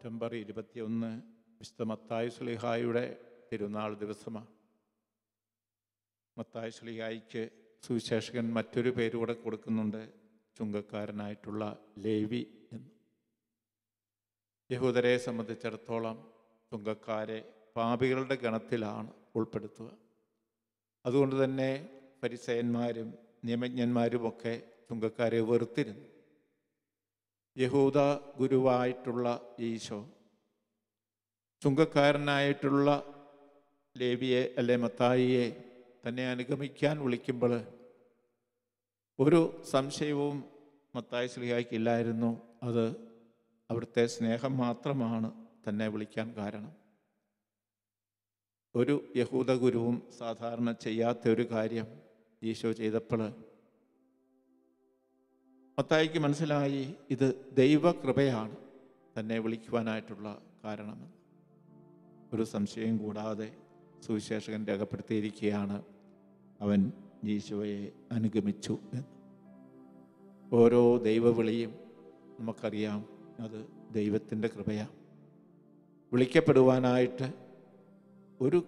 September 21 വിശുദ്ധ മത്തായി ശ്ലീഹായുടെ തിരുനാൾ ദിവസമാണ്. മത്തായി ശ്ലീഹായിക്ക് സുവിശേഷകൻ മറ്റൊരു പേരുകൂടെ കൊടുക്കുന്നുണ്ട്, ചുങ്കക്കാരനായിട്ടുള്ള ലേവി എന്ന്. യഹൂദരെ സംബന്ധിച്ചിടത്തോളം ചുങ്കക്കാരെ പാപികളുടെ ഗണത്തിലാണ് ഉൾപ്പെടുത്തുക. അതുകൊണ്ട് തന്നെ ഫരിസയന്മാരും നിയമജ്ഞന്മാരുമൊക്കെ ചുങ്കക്കാരെ വെറുത്തിരുന്നു. യഹൂദ ഗുരുവായിട്ടുള്ള ഈശോ ചുങ്കക്കാരനായിട്ടുള്ള ലേവിയെ അല്ലെ മത്തായിയെ തന്നെ അനുഗമിക്കാൻ വിളിക്കുമ്പോൾ ഒരു സംശയവും മത്തായി ശ്ലീഹായ്ക്കില്ലായിരുന്നു. അത് അവിടുത്തെ സ്നേഹം മാത്രമാണ് തന്നെ വിളിക്കാൻ കാരണം. ഒരു യഹൂദ ഗുരുവും സാധാരണ ചെയ്യാത്ത ഒരു കാര്യം ഈശോ ചെയ്തപ്പോൾ മത്തായിക്ക് മനസ്സിലായി, ഇത് ദൈവകൃപയാണ് തന്നെ വിളിക്കുവാനായിട്ടുള്ള കാരണമെന്ന്. ഒരു സംശയം കൂടാതെ സുവിശേഷകൻ രേഖപ്പെടുത്തിയിരിക്കുകയാണ്, അവൻ ഈശോയെ അനുഗമിച്ചു എന്ന്. ഓരോ ദൈവവിളിയും നമുക്കറിയാം, അത് ദൈവത്തിൻ്റെ കൃപയാണ്. വിളിക്കപ്പെടുവാനായിട്ട് ഒരു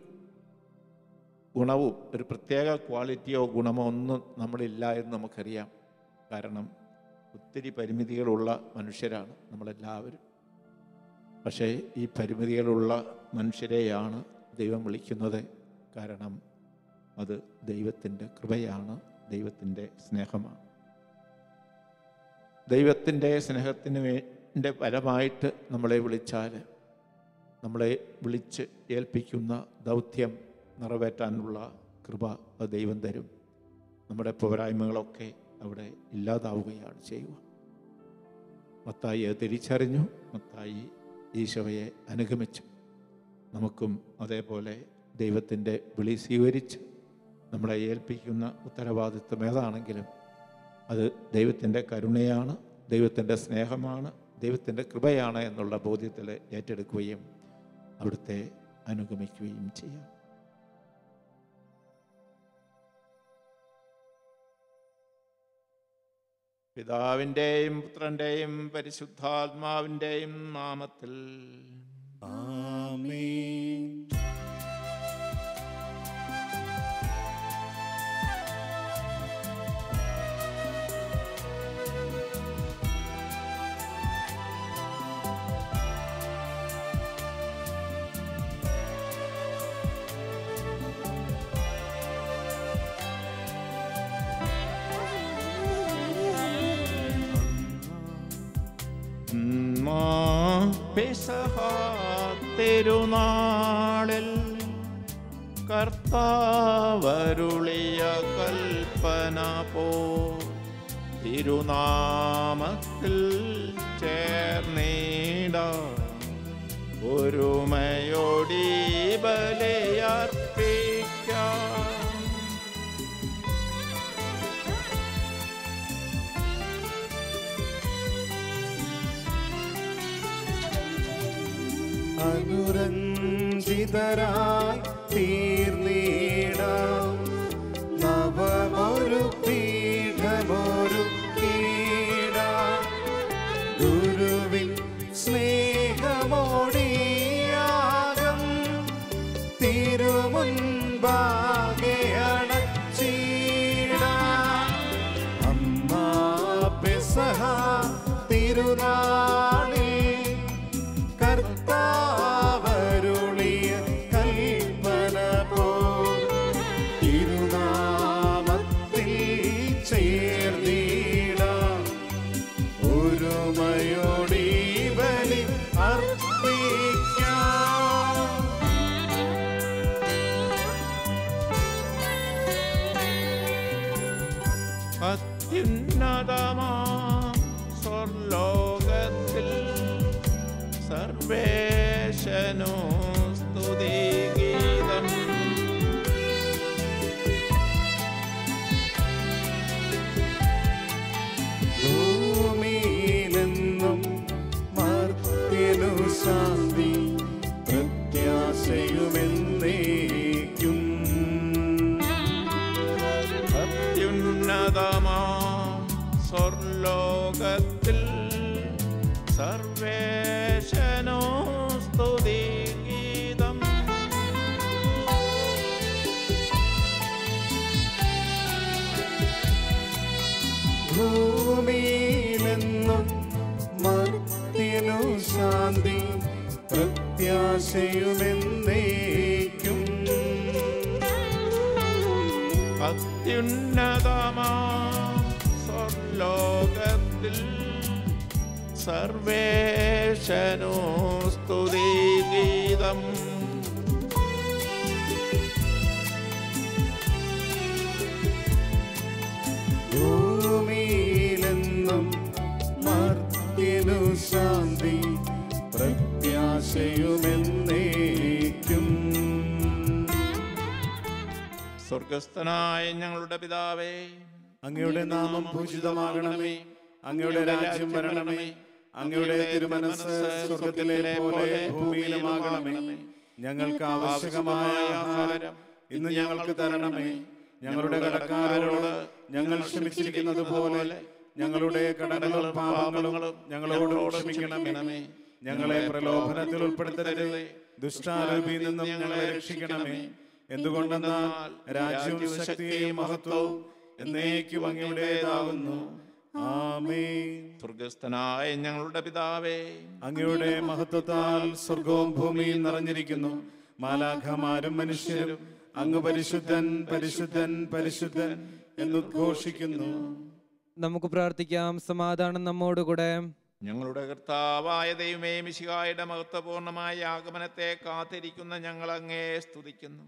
ഗുണവും ഒരു പ്രത്യേക ക്വാളിറ്റിയോ ഗുണമോ ഒന്നും നമ്മളില്ല എന്ന് നമുക്കറിയാം. കാരണം ഒത്തിരി പരിമിതികളുള്ള മനുഷ്യരാണ് നമ്മളെല്ലാവരും. പക്ഷേ ഈ പരിമിതികളുള്ള മനുഷ്യരെയാണ് ദൈവം വിളിക്കുന്നത്. കാരണം അത് ദൈവത്തിൻ്റെ കൃപയാണ്, ദൈവത്തിൻ്റെ സ്നേഹമാണ്. ദൈവത്തിൻ്റെ സ്നേഹത്തിന് ഫലമായിട്ട് നമ്മളെ വിളിച്ചാൽ നമ്മളെ വിളിച്ച് ഏൽപ്പിക്കുന്ന ദൗത്യം നിറവേറ്റാനുള്ള കൃപ അത് ദൈവം തരും. നമ്മുടെ പോരായ്മകളൊക്കെ അവിടെ ഇല്ലാതാവുകയാണ് ചെയ്യുക. മത്തായി തിരിച്ചറിഞ്ഞു, മത്തായി ഈശോയെ അനുഗമിച്ചു. നമുക്കും അതേപോലെ ദൈവത്തിൻ്റെ വിളി സ്വീകരിച്ച് നമ്മളെ ഏൽപ്പിക്കുന്ന ഉത്തരവാദിത്വം ഏതാണെങ്കിലും അത് ദൈവത്തിൻ്റെ കരുണയാണ്, ദൈവത്തിൻ്റെ സ്നേഹമാണ്, ദൈവത്തിൻ്റെ കൃപയാണ് എന്നുള്ള ബോധ്യത്തിൽ ഏറ്റെടുക്കുകയും അവിടുത്തെ അനുഗമിക്കുകയും ചെയ്യാം. പിതാവിൻ്റെയും പുത്രൻ്റെയും പരിശുദ്ധാത്മാവിൻ്റെയും നാമത്തിൽ ആമേൻ. പെസഹ തിരുനാളിൽ കർത്താവരുളിയ കൽപ്പന പോ തിരുനാമത്തിൽ ചേർന്നിടാം, ഒരുമയോടി ബലിയർപ്പിക്കാം. അനുരഞ്ജിതരായി തീർന്നിടാം, നവമൊരു പീഠമൊരുക്കിടാം. ഗുരുവിൻ സ്നേഹമോടിയാകം തിരുമുൻപാകെ അണച്ചിടാം. അന്നാ പെസഹ തിരുനാളിൽ കർത്താവരുളിയ കൽപ്പന പോൽ തിരുനാമത്തിൽ ചേർന്നിടാം, ഒരുമയോടി ബലി അർപ്പിക്കാം. അത്യുന്നതമാ സ്വർലോകത്തിൽ സർവേശനോ സ്തുതിഗീതം. ഭൂമിയിലെന്നും മർത്യനു ശാന്തി പ്രത്യാശയുമെന്നേക്കും. അത്യുന്നതമാ സ്വർലോകത്തിൽ സർവേശനോ പ്രത്യാശയുമെന്നേക്കും. അത്യുന്നതമാം സ്വർലോകത്തിൽ സർവേശനോ സ്തുതിഗീതം. ഭൂമിയിലെന്നും മർത്യനു ശാന്തി പ്രത്യാശയുമെന്നേക്കും. സ്വർഗസ്ഥനായ ഞങ്ങളുടെ പിതാവേ, അങ്ങയുടെ നാമം പൂജിതമാകണമേ. അങ്ങയുടെ രാജ്യം വരണമേ. അങ്ങയുടെ തിരുമനസ്സ് സ്വർഗത്തിലെ പോലെ ഭൂമിയിലുമാകണമേ. ഞങ്ങൾക്ക് ആവശ്യമായ ആഹാരം ഇന്ന് ഞങ്ങൾക്ക് തരണമേ. ഞങ്ങളുടെ കടക്കാരോട് ഞങ്ങൾ ക്ഷമിച്ചിരിക്കുന്നത് പോലെ ഞങ്ങളുടെ കടങ്ങളും പാപങ്ങളും ഞങ്ങളോട് ക്ഷമിക്കണമേ. ഞങ്ങളെ പ്രലോഭനത്തിൽ ഉൾപ്പെടുത്തരുതേ, ദുഷ്ടാരൂപിയിൽ നിന്നും ഞങ്ങളെ രക്ഷിക്കണമേ. എന്തുകൊണ്ടെന്നാൽ രാജ്യവും ശക്തിയും മഹത്വവും എന്നേക്കും അങ്ങയുടേതാകുന്നു. ആമേൻ. സ്വർഗസ്ഥനായ ഞങ്ങളുടെ പിതാവേ, അങ്ങയുടെ മഹത്വത്താൽ സ്വർഗവും ഭൂമിയും നിറഞ്ഞിരിക്കുന്നു. മാലാഖമാരും മനുഷ്യരും അങ്ങ് പരിശുദ്ധൻ പരിശുദ്ധൻ പരിശുദ്ധൻ എന്നുദ്ഘോഷിക്കുന്നു. നമുക്ക് പ്രാർത്ഥിക്കാം. സമാധാനം നമ്മോടുകൂടെ. ഞങ്ങളുടെ കർത്താവായ ദൈവമേ, മിശിഹായുടെ മഹത്വപൂർണമായ ആഗമനത്തെ കാത്തിരിക്കുന്ന ഞങ്ങൾ അങ്ങേ സ്തുതിക്കുന്നു.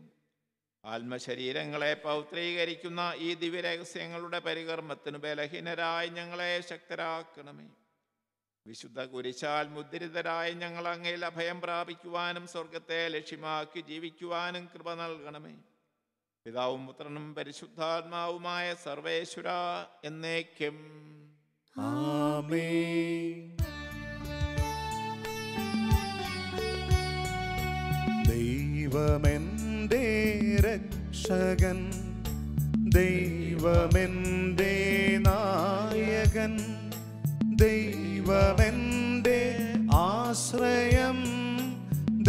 ആത്മശരീരങ്ങളെ പൗത്രീകരിക്കുന്ന ഈ ദിവ്യരഹസ്യങ്ങളുടെ പരികർമ്മത്തിന് ബലഹീനരായി ഞങ്ങളെ ശക്തരാക്കണമേ. വിശുദ്ധ കുരിശാൽ മുദ്രിതരായ ഞങ്ങൾ അങ്ങയിൽ അഭയം പ്രാപിക്കുവാനും സ്വർഗത്തെ ലക്ഷ്യമാക്കി ജീവിക്കുവാനും കൃപ നൽകണമേ. പിതാവും പുത്രനും പരിശുദ്ധാത്മാവുമായ സർവേശ്വര എന്നേക്കും. ആമേൻ. ദൈവമെന്റെ രക്ഷകൻ, ദൈവമെന്റെ നായകൻ, ദൈവമെന്റെ ആശ്രയം,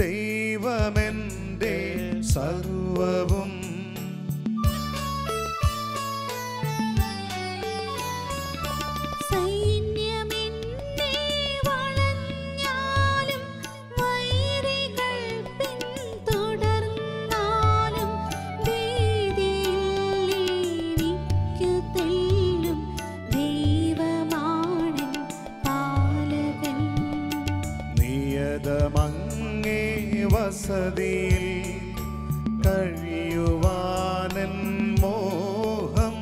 ദൈവമെന്റെ സർവവും. നിയതമങ്ങേ വസതിയിൽ കഴിയുവാനൻ മോഹം,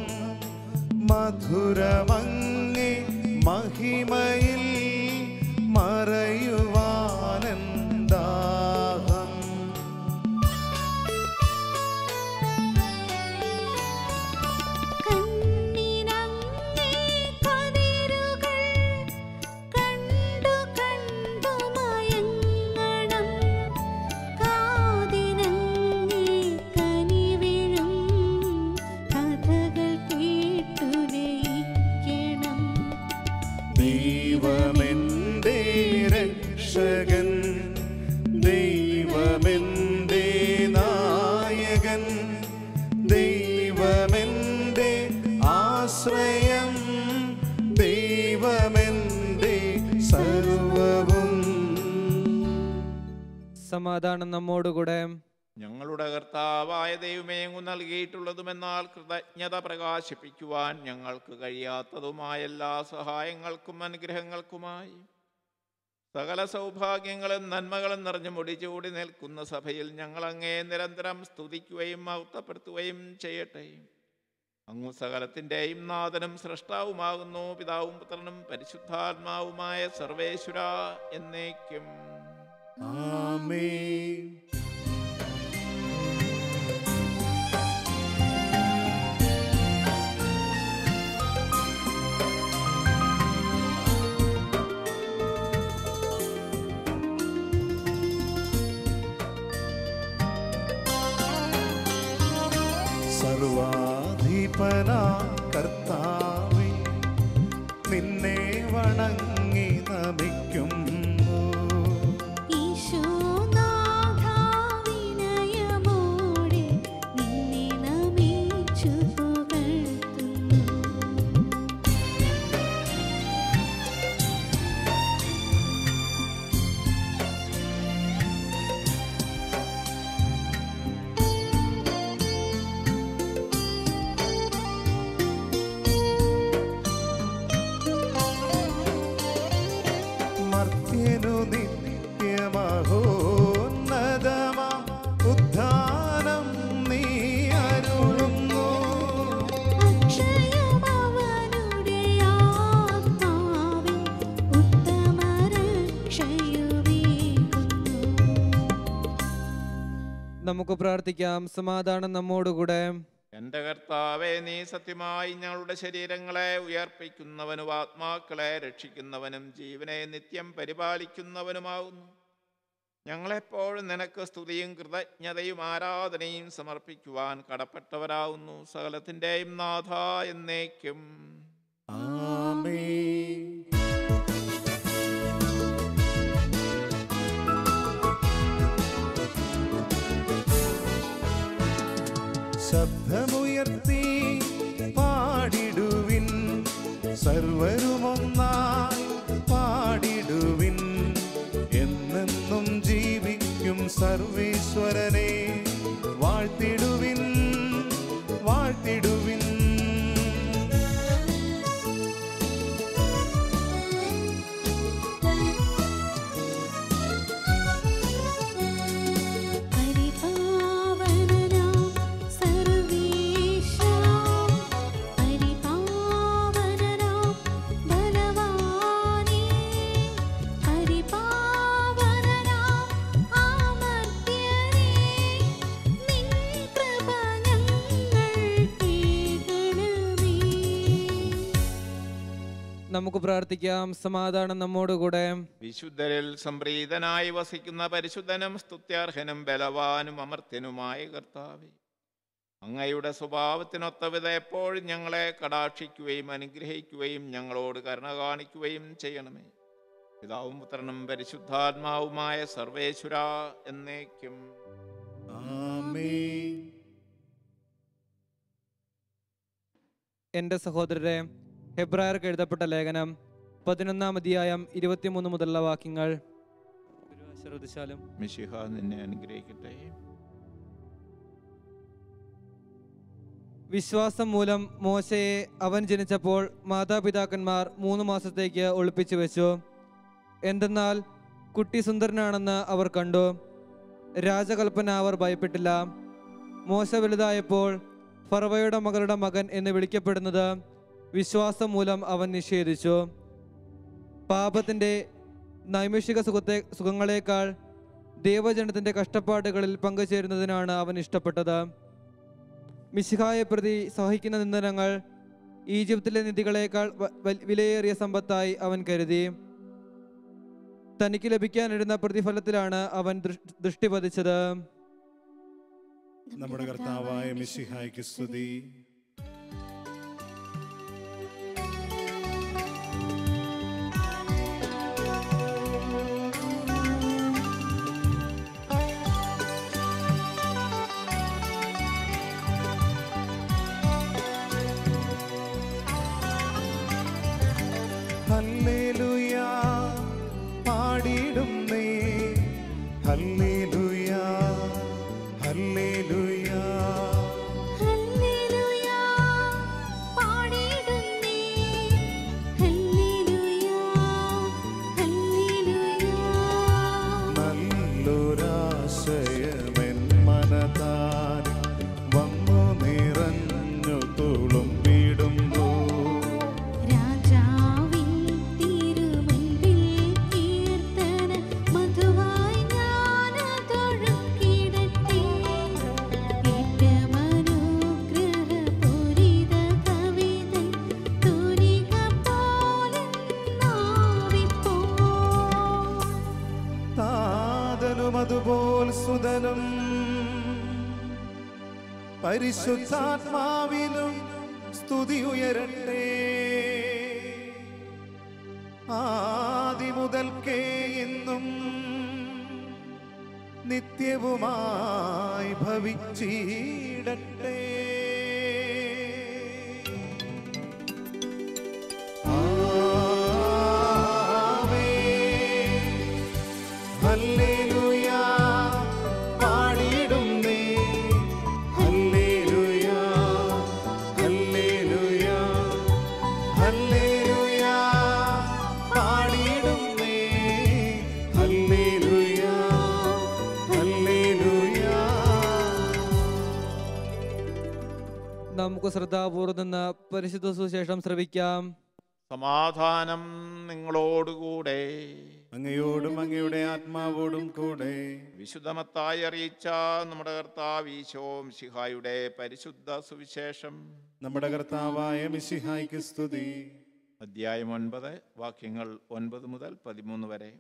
മധുരമങ്ങേ മഹിമയിൽ മറയുവാനൻ ദാഹം. ദൈവമെന്റെ രക്ഷകൻ, ദൈവമെന്റെ നായകൻ, ദൈവമെന്റെ ആശ്രയം, ദൈവമെന്റെ സർവവും. സമാധാനം നമ്മോടുകൂടെ. ഞങ്ങളുടെ കർത്താവായ ദൈവമേ, അങ്ങ് നൽകിയിട്ടുള്ളതുമെന്നാൽ കൃതജ്ഞത പ്രകാശിപ്പിക്കുവാൻ ഞങ്ങൾക്ക് കഴിയാത്തതുമായ എല്ലാ സഹായങ്ങൾക്കും അനുഗ്രഹങ്ങൾക്കുമായി സകല സൗഭാഗ്യങ്ങളും നന്മകളും നിറഞ്ഞു മുടിചൂടി നിൽക്കുന്ന സഭയിൽ ഞങ്ങൾ അങ്ങേ നിരന്തരം സ്തുതിക്കുകയും മഹത്വപ്പെടുത്തുകയും ചെയ്യട്ടെ. അങ്ങ് സകലത്തിൻ്റെയും നാഥനും സൃഷ്ടാവുമാകുന്നു. പിതാവും പുത്രനും പരിശുദ്ധാത്മാവുമായ സർവേശ്വര എന്നേക്കും. ആമേൻ. സർവാധിപനാ കർത്താവേ, നിന്നെ വണങ്ങി നമിക്കുന്നു. ഈശോനാഥാ നമുക്ക് പ്രാർത്ഥിക്കാം. സമാധാനം നമ്മോടുകൂടെ. എൻ്റെ കർത്താവേ, നീ സത്യമായി ഞങ്ങളുടെ ശരീരങ്ങളെ ഉയർപ്പിക്കുന്നവനും ആത്മാക്കളെ രക്ഷിക്കുന്നവനും ജീവനെ നിത്യം പരിപാലിക്കുന്നവനുമാകുന്നു. ഞങ്ങളെപ്പോഴും നിനക്ക് സ്തുതിയും കൃതജ്ഞതയും ആരാധനയും സമർപ്പിക്കുവാൻ കടപ്പെട്ടവരാകുന്നു. സകലത്തിൻ്റെയും നാഥ എന്നേക്കും. ആമേൻ. ശബ്ദമുയർത്തി പാടിടുവിൻ, സർവരുമൊന്നായി പാടിടുവിൻ. എന്നെന്നും ജീവിക്കും സർവേശ്വരനെ വാഴ്ത്തിടുവിൻ, വാഴ്ത്തിടുവിൻ. നമുക്ക് പ്രാർത്ഥിക്കാം. സമാധാനം നമ്മോടുകൂടെ. വിശുദ്ധരിൽ സംപ്രീതനായി വസിക്കുന്ന പരിശുദ്ധനും സ്തുത്യർഹനും ബലവാനും അമർത്യനുമായ കർത്താവേ, അങ്ങയുടെ സ്വഭാവത്തിനൊത്തവിധ എപ്പോഴും ഞങ്ങളെ കടാക്ഷിക്കുകയും അനുഗ്രഹിക്കുകയും ഞങ്ങളോട് കരുണ കാണിക്കുകയും ചെയ്യണമേ. പിതാവും പുത്രനും പരിശുദ്ധാത്മാവുമായ സർവേശ്വരാ എന്നേക്കും. ആമേൻ. എൻ്റെ സഹോദരരെ, ഹെബ്രായർക്ക് എഴുതപ്പെട്ട ലേഖനം 11-ാം അധ്യായം 23 മുതലുള്ള വാക്യങ്ങൾ ശ്രദ്ധിച്ചാലും. മിശിഹ നിന്നെ അനുഗ്രഹിക്കട്ടെ. വിശ്വാസം മൂലം മോശയെ അവൻ ജനിച്ചപ്പോൾ മാതാപിതാക്കന്മാർ 3 മാസത്തേക്ക് ഒളിപ്പിച്ചു വെച്ചു. എന്തെന്നാൽ കുട്ടി സുന്ദരനാണെന്ന് അവർ കണ്ടു. രാജകൽപ്പന അവർ ഭയപ്പെട്ടില്ല. മോശ വലുതായപ്പോൾ ഫറവയുടെ മകളുടെ മകൻ എന്ന് വിളിക്കപ്പെടുന്നത് വിശ്വാസം മൂലം അവൻ നിഷേധിച്ചു. പാപത്തിൻ്റെ നൈമിഷിക സുഖങ്ങളേക്കാൾ ദൈവജനത്തിൻ്റെ കഷ്ടപ്പാടുകളിൽ പങ്കുചേരുന്നതിനാണ് അവൻ ഇഷ്ടപ്പെട്ടത്. മിശിഹായെ പ്രതി സഹിക്കുന്ന നിന്ദനങ്ങൾ ഈജിപ്തിലെ നിധികളേക്കാൾ വിലയേറിയ സമ്പത്തായി അവൻ കരുതി. തനിക്ക് ലഭിക്കാനിരുന്ന പ്രതിഫലത്തിലാണ് അവൻ ദൃഷ്ടി പതിച്ചത്. നമ്മുടെ കർത്താവായ മിശിഹായ്ക്ക് സ്തുതി. ഹല്ലേലൂയാ പാടിടുന്നേ, ഹല്ലേലൂയാ ഹല്ലേലൂയാ ഹല്ലേലൂയാ പാടിടുന്നേ, ഹല്ലേലൂയാ ഹല്ലേലൂയാ. നല്ലൊരാശയമെൻ മനതാൽ വന്നു നിറഞ്ഞു തുളുമ്പിടുന്നു. രാജാവിൻ തിരുമുൻപിൽ കീർത്തന മധുവായി ഞാനതൊഴുക്കിടട്ടെ. ഏറ്റമനുഗ്രഹപൂരിത കവിത തൂലിക പോലെന്നാവിപ്പോൾ. താതനും അതുപോൽ സുതനും പരിശുദ്ധാത്മാവിനും സ്തുതി ഉയരട്ടെ. ആദിമുതൽക്കേ എന്നും നിത്യവുമായി ഭവിച്ചിടട്ടെ. ആമേൻ. ഹല്ലേലൂയാ പാടിടുന്നേ, ഹല്ലേലൂയാ ഹല്ലേലൂയാ ഹല്ലേലൂയാ പാടിടുന്നേ, ഹല്ലേലൂയാ ഹല്ലേലൂയാ. നമുക്ക് ശ്രദ്ധാപൂർവ്വം നിന്ന് പരിശുദ്ധ സുവിശേഷം ശ്രവിക്കാം. സമാധാനം നിങ്ങളോടുകൂടെ. അങ്ങയോടും അങ്ങയുടെ ആത്മാവോടും കൂടെ. വിശുദ്ധമത്തായി അറിയിച്ച നമ്മുടെ കർത്താവ് ഈശോ മിശിഹായുടെ പരിശുദ്ധ സുവിശേഷം. നമ്മുടെ കർത്താവായ മിശിഹായ്ക്ക് സ്തുതി. അധ്യായം 9 വാക്യങ്ങൾ 9 മുതൽ 13 വരെ.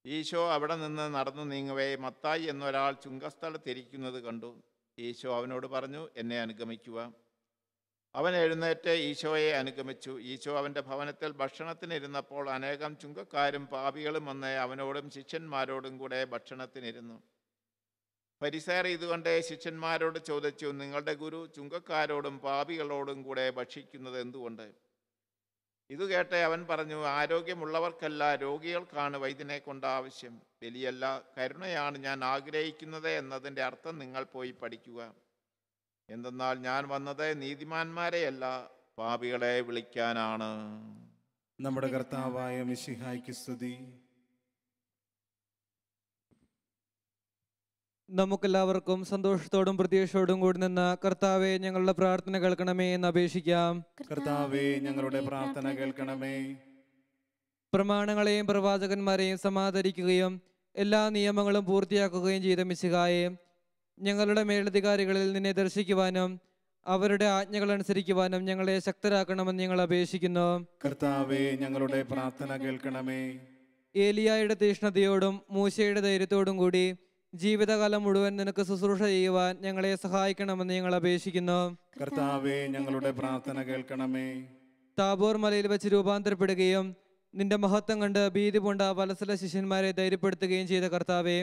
ഈശോ അവിടെ നിന്ന് നടന്നു നീങ്ങവേ മത്തായി എന്നൊരാൾ ചുങ്കസ്ഥലത്തിരിക്കുന്നത് കണ്ടു. ഈശോ അവനോട് പറഞ്ഞു, എന്നെ അനുഗമിക്കുക. അവൻ എഴുന്നേറ്റ് ഈശോയെ അനുഗമിച്ചു. ഈശോ അവൻ്റെ ഭവനത്തിൽ ഭക്ഷണത്തിനിരുന്നപ്പോൾ അനേകം ചുങ്കക്കാരും പാപികളും വന്ന് അവനോടും ശിഷ്യന്മാരോടും കൂടെ ഭക്ഷണത്തിനിരുന്നു. ഫരിസേയർ ഇതുകൊണ്ട് ശിഷ്യന്മാരോട് ചോദിച്ചു, നിങ്ങളുടെ ഗുരു ചുങ്കക്കാരോടും പാപികളോടും കൂടെ ഭക്ഷിക്കുന്നത് എന്തുകൊണ്ട്? ഇത് കേട്ട് അവൻ പറഞ്ഞു, ആരോഗ്യമുള്ളവർക്കല്ല, രോഗികൾക്കാണ് വൈദ്യനെ കൊണ്ട് ആവശ്യം. ബലിയല്ല, കരുണയാണ് ഞാൻ ആഗ്രഹിക്കുന്നത് എന്നതിൻ്റെ അർത്ഥം നിങ്ങൾ പോയി പഠിക്കുക. എന്തെന്നാൽ ഞാൻ വന്നത് നീതിമാന്മാരെയല്ല, പാപികളെ വിളിക്കാനാണ്. നമ്മുടെ കർത്താവായ മിശിഹായ്ക്ക് സ്തുതി. നമുക്കെല്ലാവർക്കും സന്തോഷത്തോടും പ്രതീക്ഷയോടും കൂടി നിന്ന് കർത്താവെ ഞങ്ങളുടെ പ്രാർത്ഥന കേൾക്കണമേ എന്ന് അപേക്ഷിക്കാം. കർത്താവേ, ഞങ്ങളുടെ പ്രാർത്ഥന കേൾക്കണമേ. പ്രമാണങ്ങളെയും പ്രവാചകന്മാരെയും സമാദരിക്കുകയും എല്ലാ നിയമങ്ങളും പൂർത്തിയാക്കുകയും ചെയ്ത മിശിഹായെ, ഞങ്ങളുടെ മേലധികാരികളിൽ നിന്നെ ദർശിക്കുവാനും അവരുടെ ആജ്ഞകൾ അനുസരിക്കുവാനും ഞങ്ങളെ ശക്തരാക്കണമെന്ന് ഞങ്ങൾ അപേക്ഷിക്കുന്നു. കർത്താവേ, ഞങ്ങളുടെ പ്രാർത്ഥന കേൾക്കണമേ. ഏലിയായുടെ തീഷ്ണതയോടും മൂശയുടെ ധൈര്യത്തോടും കൂടി ജീവിതകാലം മുഴുവൻ നിനക്ക് ശുശ്രൂഷ ചെയ്യുവാൻ ഞങ്ങളെ സഹായിക്കണമെന്ന് ഞങ്ങൾ അപേക്ഷിക്കുന്നു. കർത്താവേ, ഞങ്ങളുടെ പ്രാർത്ഥന കേൾക്കണമേ. താബോർ മലയിൽ വെച്ച് രൂപാന്തരപ്പെടുകയും നിന്റെ മഹത്വം കണ്ട് ഭീതി പൂണ്ട വത്സല ശിഷ്യന്മാരെ ധൈര്യപ്പെടുത്തുകയും ചെയ്ത കർത്താവേ,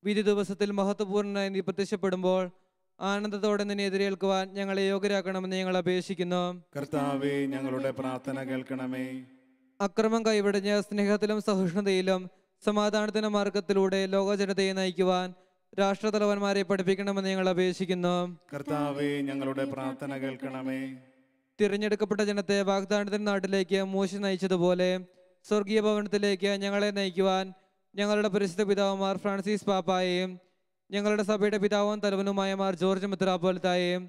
വിധി ദിവസത്തിൽ മഹത്വപൂർണ്ണനായി നീ പ്രത്യക്ഷപ്പെടുമ്പോൾ ആനന്ദത്തോടെ നിന്നെ എതിരേൽക്കുവാൻ ഞങ്ങളെ യോഗ്യരാക്കണമെന്ന് ഞങ്ങൾ അപേക്ഷിക്കുന്നു. കർത്താവേ, ഞങ്ങളുടെ പ്രാർത്ഥന കേൾക്കണമേ. അക്രമം കൈവിടഞ്ഞ് സ്നേഹത്തിലും സഹിഷ്ണുതയിലും സമാധാനത്തിന്റെ മാർഗത്തിലൂടെ ലോകജനതയെ നയിക്കുവാൻ രാഷ്ട്രതലവന്മാരെ പഠിപ്പിക്കണമെന്ന് ഞങ്ങൾ അപേക്ഷിക്കുന്നു. കർത്താവേ, ഞങ്ങളുടെ പ്രാർത്ഥന കേൾക്കണമേ. തിരഞ്ഞെടുക്കപ്പെട്ട ജനത്തെ വാഗ്ദാനത്തിന്റെ നാട്ടിലേക്ക് മൂശ നയിച്ചതുപോലെ സ്വർഗീയ ഭവനത്തിലേക്ക് ഞങ്ങളെ നയിക്കുവാൻ ഞങ്ങളുടെ പരിശുദ്ധ പിതാവുമാർ ഫ്രാൻസിസ് പാപ്പായെയും ഞങ്ങളുടെ സഭയുടെ പിതാവും തലവനുമായ മാർ ജോർജ് മെത്രാപ്പോലിത്തായെയും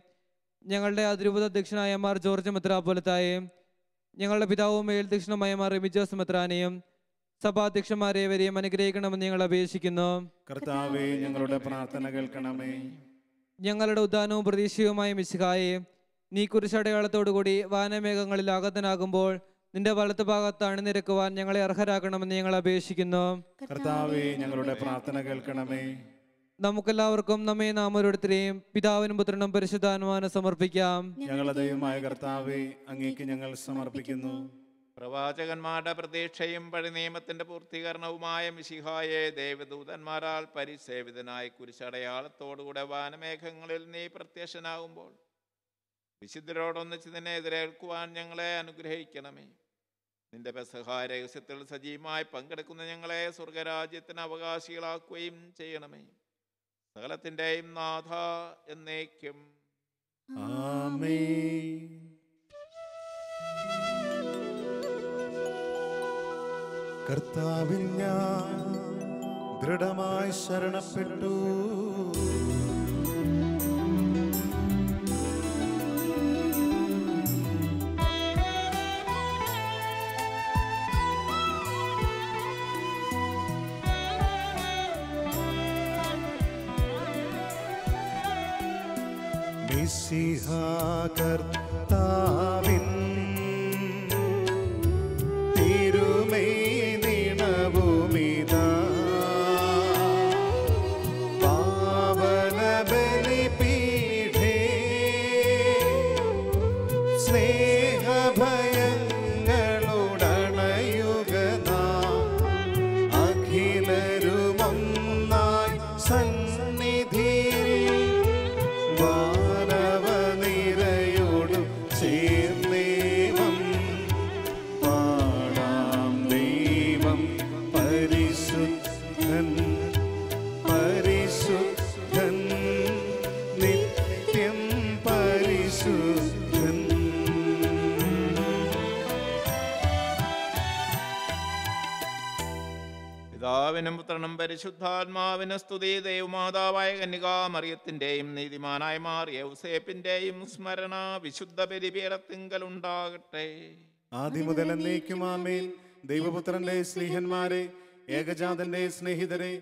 ഞങ്ങളുടെ അതിരൂപത അധ്യക്ഷനായ മാർ ജോർജ് മെത്രാപ്പോലിത്തായെയും ഞങ്ങളുടെ പിതാവും മേൽധ്യക്ഷനുമായ മാർ റെമിജോസ് മെത്രാനെയും സഭാധ്യക്ഷന്മാരെവരെയും അനുഗ്രഹിക്കണമെന്ന് ഞങ്ങൾ അപേക്ഷിക്കുന്നു. കർത്താവേ, ഞങ്ങളുടെ പ്രാർത്ഥന കേൾക്കണമേ. ഞങ്ങളുടെ ഉദ്ധാനവും പ്രതീക്ഷയുമായ മിശിഹായെ, നീ കുരിശടയാളത്തോടുകൂടി വാനമേഘങ്ങളിൽ ആഗതനാകുമ്പോൾ നിന്റെ വലത്ത് ഭാഗത്ത് അണിനിരക്കുവാൻ ഞങ്ങളെ അർഹരാക്കണമെന്ന് ഞങ്ങൾ അപേക്ഷിക്കുന്നു. കർത്താവേ, ഞങ്ങളുടെ പ്രാർത്ഥന കേൾക്കണമേ. നമുക്കെല്ലാവർക്കും നമ്മെ നാം ഓരോരുത്തരെയും പിതാവിനും പുത്രനും പരിശുദ്ധാത്മാവിനും സമർപ്പിക്കാം. ഞങ്ങളുടെ ദൈവമായ കർത്താവേ, അങ്ങേക്ക് ഞങ്ങൾ സമർപ്പിക്കുന്നു. പ്രവാചകന്മാരുടെ പ്രതീക്ഷയും പഴയ നിയമത്തിന്റെ പൂർത്തീകരണവുമായ മിശിഹായെ, ദേവദൂതന്മാരാൽ പരിസേവിതനായി കുരിശടയാളത്തോടുകൂടെ വാനമേഘങ്ങളിൽ നീ പ്രത്യക്ഷനാകുമ്പോൾ വിശുദ്ധരോടൊന്നിച്ച് നിന്നെ എതിരേൽക്കുവാൻ ഞങ്ങളെ അനുഗ്രഹിക്കണമേ. നിന്റെ പെസഹ രഹസ്യത്തിൽ സജീവമായി പങ്കെടുക്കുന്ന ഞങ്ങളെ സ്വർഗരാജ്യത്തിന് അവകാശികളാക്കുകയും ചെയ്യണമേ. സകലത്തിൻ്റെയും നാഥ എന്നേക്കും ആമേൻ. കർത്താവിൽ ഞാൻ ദൃഢമായി ശരണപ്പെട്ടു. മിശിഹാ കർത്താവിൻ തിരുമൈ നിണവുമിതാ പാവന ബലിപീഠേ സ്നേഹഭയങ്ങളുടണയുക നാം അഖിലരുമൊന്നായി സന്നിധിയിൽ ചേർന്നേവം പാടാം. ദൈവം പരിശുദ്ധൻ പരിശുദ്ധൻ നിത്യം പരിശുദ്ധൻ. പിതാവിനും പുത്രനും പരിശുദ്ധാത്മാവിന് സ്തുതി. ദൈവമാതാവായ കന്യകാമറിയത്തിൻ്റെയും നീതിമാനായ മാർ യൗസേപ്പിൻ്റെയും സ്മരണ വിശുദ്ധ ബലിപീഠത്തിങ്കൽ ഉണ്ടാകട്ടെ. ആദ്യം മുതൽ എന്നേക്കും ആമേൻ. ദൈവപുത്രന്റെ സ്നേഹന്മാരെ, ഏകജാതന്റെ സ്നേഹിതരെ,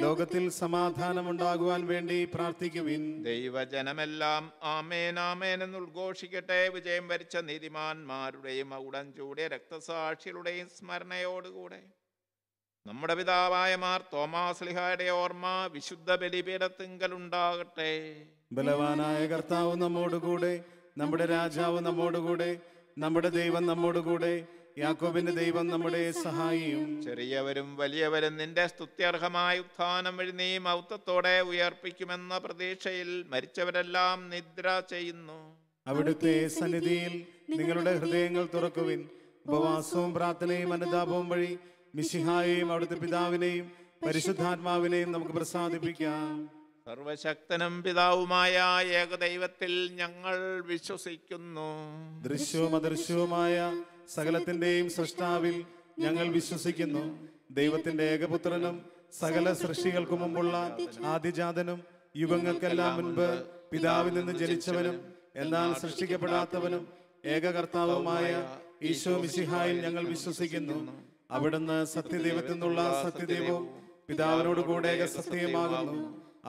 ലോകത്തിൽ സമാധാനമുണ്ടാകുവാൻ വേണ്ടി പ്രാർത്ഥിക്കുവിൻ. ദൈവജനമെല്ലാം ആമേൻ ആമേൻ എന്ന് ഉദ്ഘോഷിക്കട്ടെ. വിജയം വരിച്ച നീതിമാന്മാരുടെയും ഉടൻചൂടിയ രക്തസാക്ഷികളുടെയും സ്മരണയോടുകൂടെ നമ്മുടെ പിതാവായ മാർ തോമാശ്ലീഹായുടെ ഓർമ്മ വിശുദ്ധ ബലിപീഠത്തിങ്കൽ ഉണ്ടാകട്ടെ. ബലവാനായ കർത്താവ് നമ്മോടുകൂടെ, നമ്മുടെ രാജാവ് നമ്മോടുകൂടെ, നമ്മുടെ ദൈവം നമ്മോടുകൂടെ, യാക്കോബിന്റെ ദൈവം നമ്മുടെ സഹായിയും. ചെറിയവരും വലിയവരും നിന്റെ സ്തുത്യർഹമായ ഉത്ഥാനം വഴി നീ മൗത്തത്തോടെ ഉയർപ്പിക്കുമെന്ന പ്രതീക്ഷയിൽ മരിച്ചവരെല്ലാം നിദ്ര ചെയ്യുന്നു. അവിടുത്തെ സന്നിധിയിൽ നിങ്ങളുടെ ഹൃദയങ്ങൾ തുറക്കുവിൻ. ഉപവാസവും പ്രാർത്ഥനയും അനുതാപവും വഴി മിശിഹായെയും അവിടുത്തെ പിതാവിനെയും പരിശുദ്ധാത്മാവിനെയും നമുക്ക് പ്രസാദിപ്പിക്കാം. സർവശക്തനും പിതാവുമായ ഏകദൈവത്തിൽ ഞങ്ങൾ വിശ്വസിക്കുന്നു. ദൃശ്യവും അദൃശ്യവുമായ സകലത്തിന്റെയും സൃഷ്ടാവിൽ ഞങ്ങൾ വിശ്വസിക്കുന്നു. ദൈവത്തിന്റെ ഏകപുത്രനും സകല സൃഷ്ടികൾക്കു മുമ്പുള്ള ആദിജാതനും യുഗങ്ങൾക്കെല്ലാം മുൻപ് പിതാവിൽ നിന്ന് ജനിച്ചവനും എന്നാൽ സൃഷ്ടിക്കപ്പെടാത്തവനും ഏകകർത്താവുമായ ഈശോ മിശിഹായിൽ ഞങ്ങൾ വിശ്വസിക്കുന്നു. അവിടുന്ന് സത്യദൈവത്തിൽ നിന്നുള്ള സത്യദൈവവും പിതാവിനോട് കൂടെ ഏകസത്യമാകുന്നു.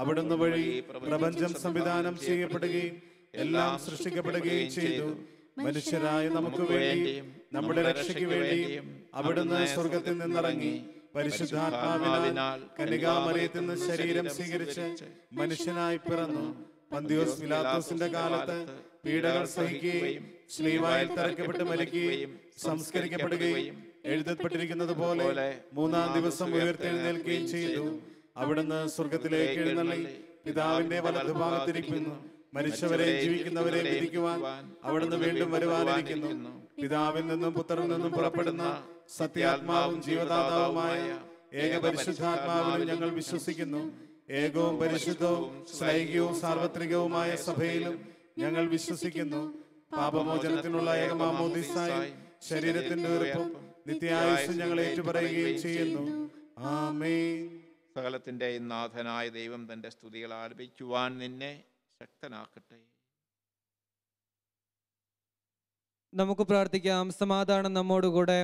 അവിടുന്ന് വഴി പ്രപഞ്ചം സംവിധാനം ചെയ്യപ്പെടുകയും എല്ലാം സൃഷ്ടിക്കപ്പെടുകയും ചെയ്തു. മനുഷ്യരായ നമുക്ക് വേണ്ടിയും നമ്മുടെ രക്ഷയ്ക്ക് വേണ്ടിയും അവിടുന്ന് സ്വർഗത്തിൽ നിന്നിറങ്ങി പരിശുദ്ധാത്മാവിനാൽ കന്യകാമറിയത്തിൽ നിന്ന് ശരീരം സ്വീകരിച്ച് മനുഷ്യനായി പിറന്നു. പന്തിയോസ് പിലാത്തോസിന്റെ കാലത്ത് പീഡകൾ സഹിക്കുകയും ശ്ലീവായിൽ തറയ്ക്കപ്പെട്ട് മരിക്കുകയും സംസ്കരിക്കപ്പെടുകയും എഴുതപ്പെട്ടിരിക്കുന്നത് പോലെ മൂന്നാം ദിവസം ഉയർത്തെഴുന്നേൽക്കുകയും ചെയ്തു. അവിടുന്ന് സ്വർഗത്തിലേക്ക് എഴുന്നള്ളി പിതാവിന്റെ വലതുഭാഗത്തിരിക്കുന്നു. മരിച്ചവരെയും ജീവിക്കുന്നവരെയും വിധിക്കുവാൻ അവിടുന്ന് വീണ്ടും വരുവാനിരിക്കുന്നു. പിതാവിൽ നിന്നും പുത്രനിൽ നിന്നും പുറപ്പെടുന്ന സത്യാത്മാവും ജീവദാതാവുമായ ഏകപരിശുദ്ധാത്മാവിലും ഞങ്ങൾ വിശ്വസിക്കുന്നു. ഏകവും പരിശുദ്ധവും ശ്ലൈകികവും സാർവത്രികവുമായ സഭയിലും ഞങ്ങൾ വിശ്വസിക്കുന്നു. പാപമോചനത്തിനുള്ള ഏകമാമോദീസായും ശരീരത്തിന്റെ ഉറപ്പും നിത്യായുസ്സും ഞങ്ങൾ ഏറ്റുപറയുകയും ചെയ്യുന്നു. ആമേൻ. സകലത്തിൻ്റെയും നാഥനായ ദൈവം തൻ്റെ സ്തുതികൾ ആലപിക്കുവാൻ നിന്നെ ശക്തനാക്കട്ടെ. നമുക്ക് പ്രാർത്ഥിക്കാം. സമാധാനം നമ്മോടുകൂടെ.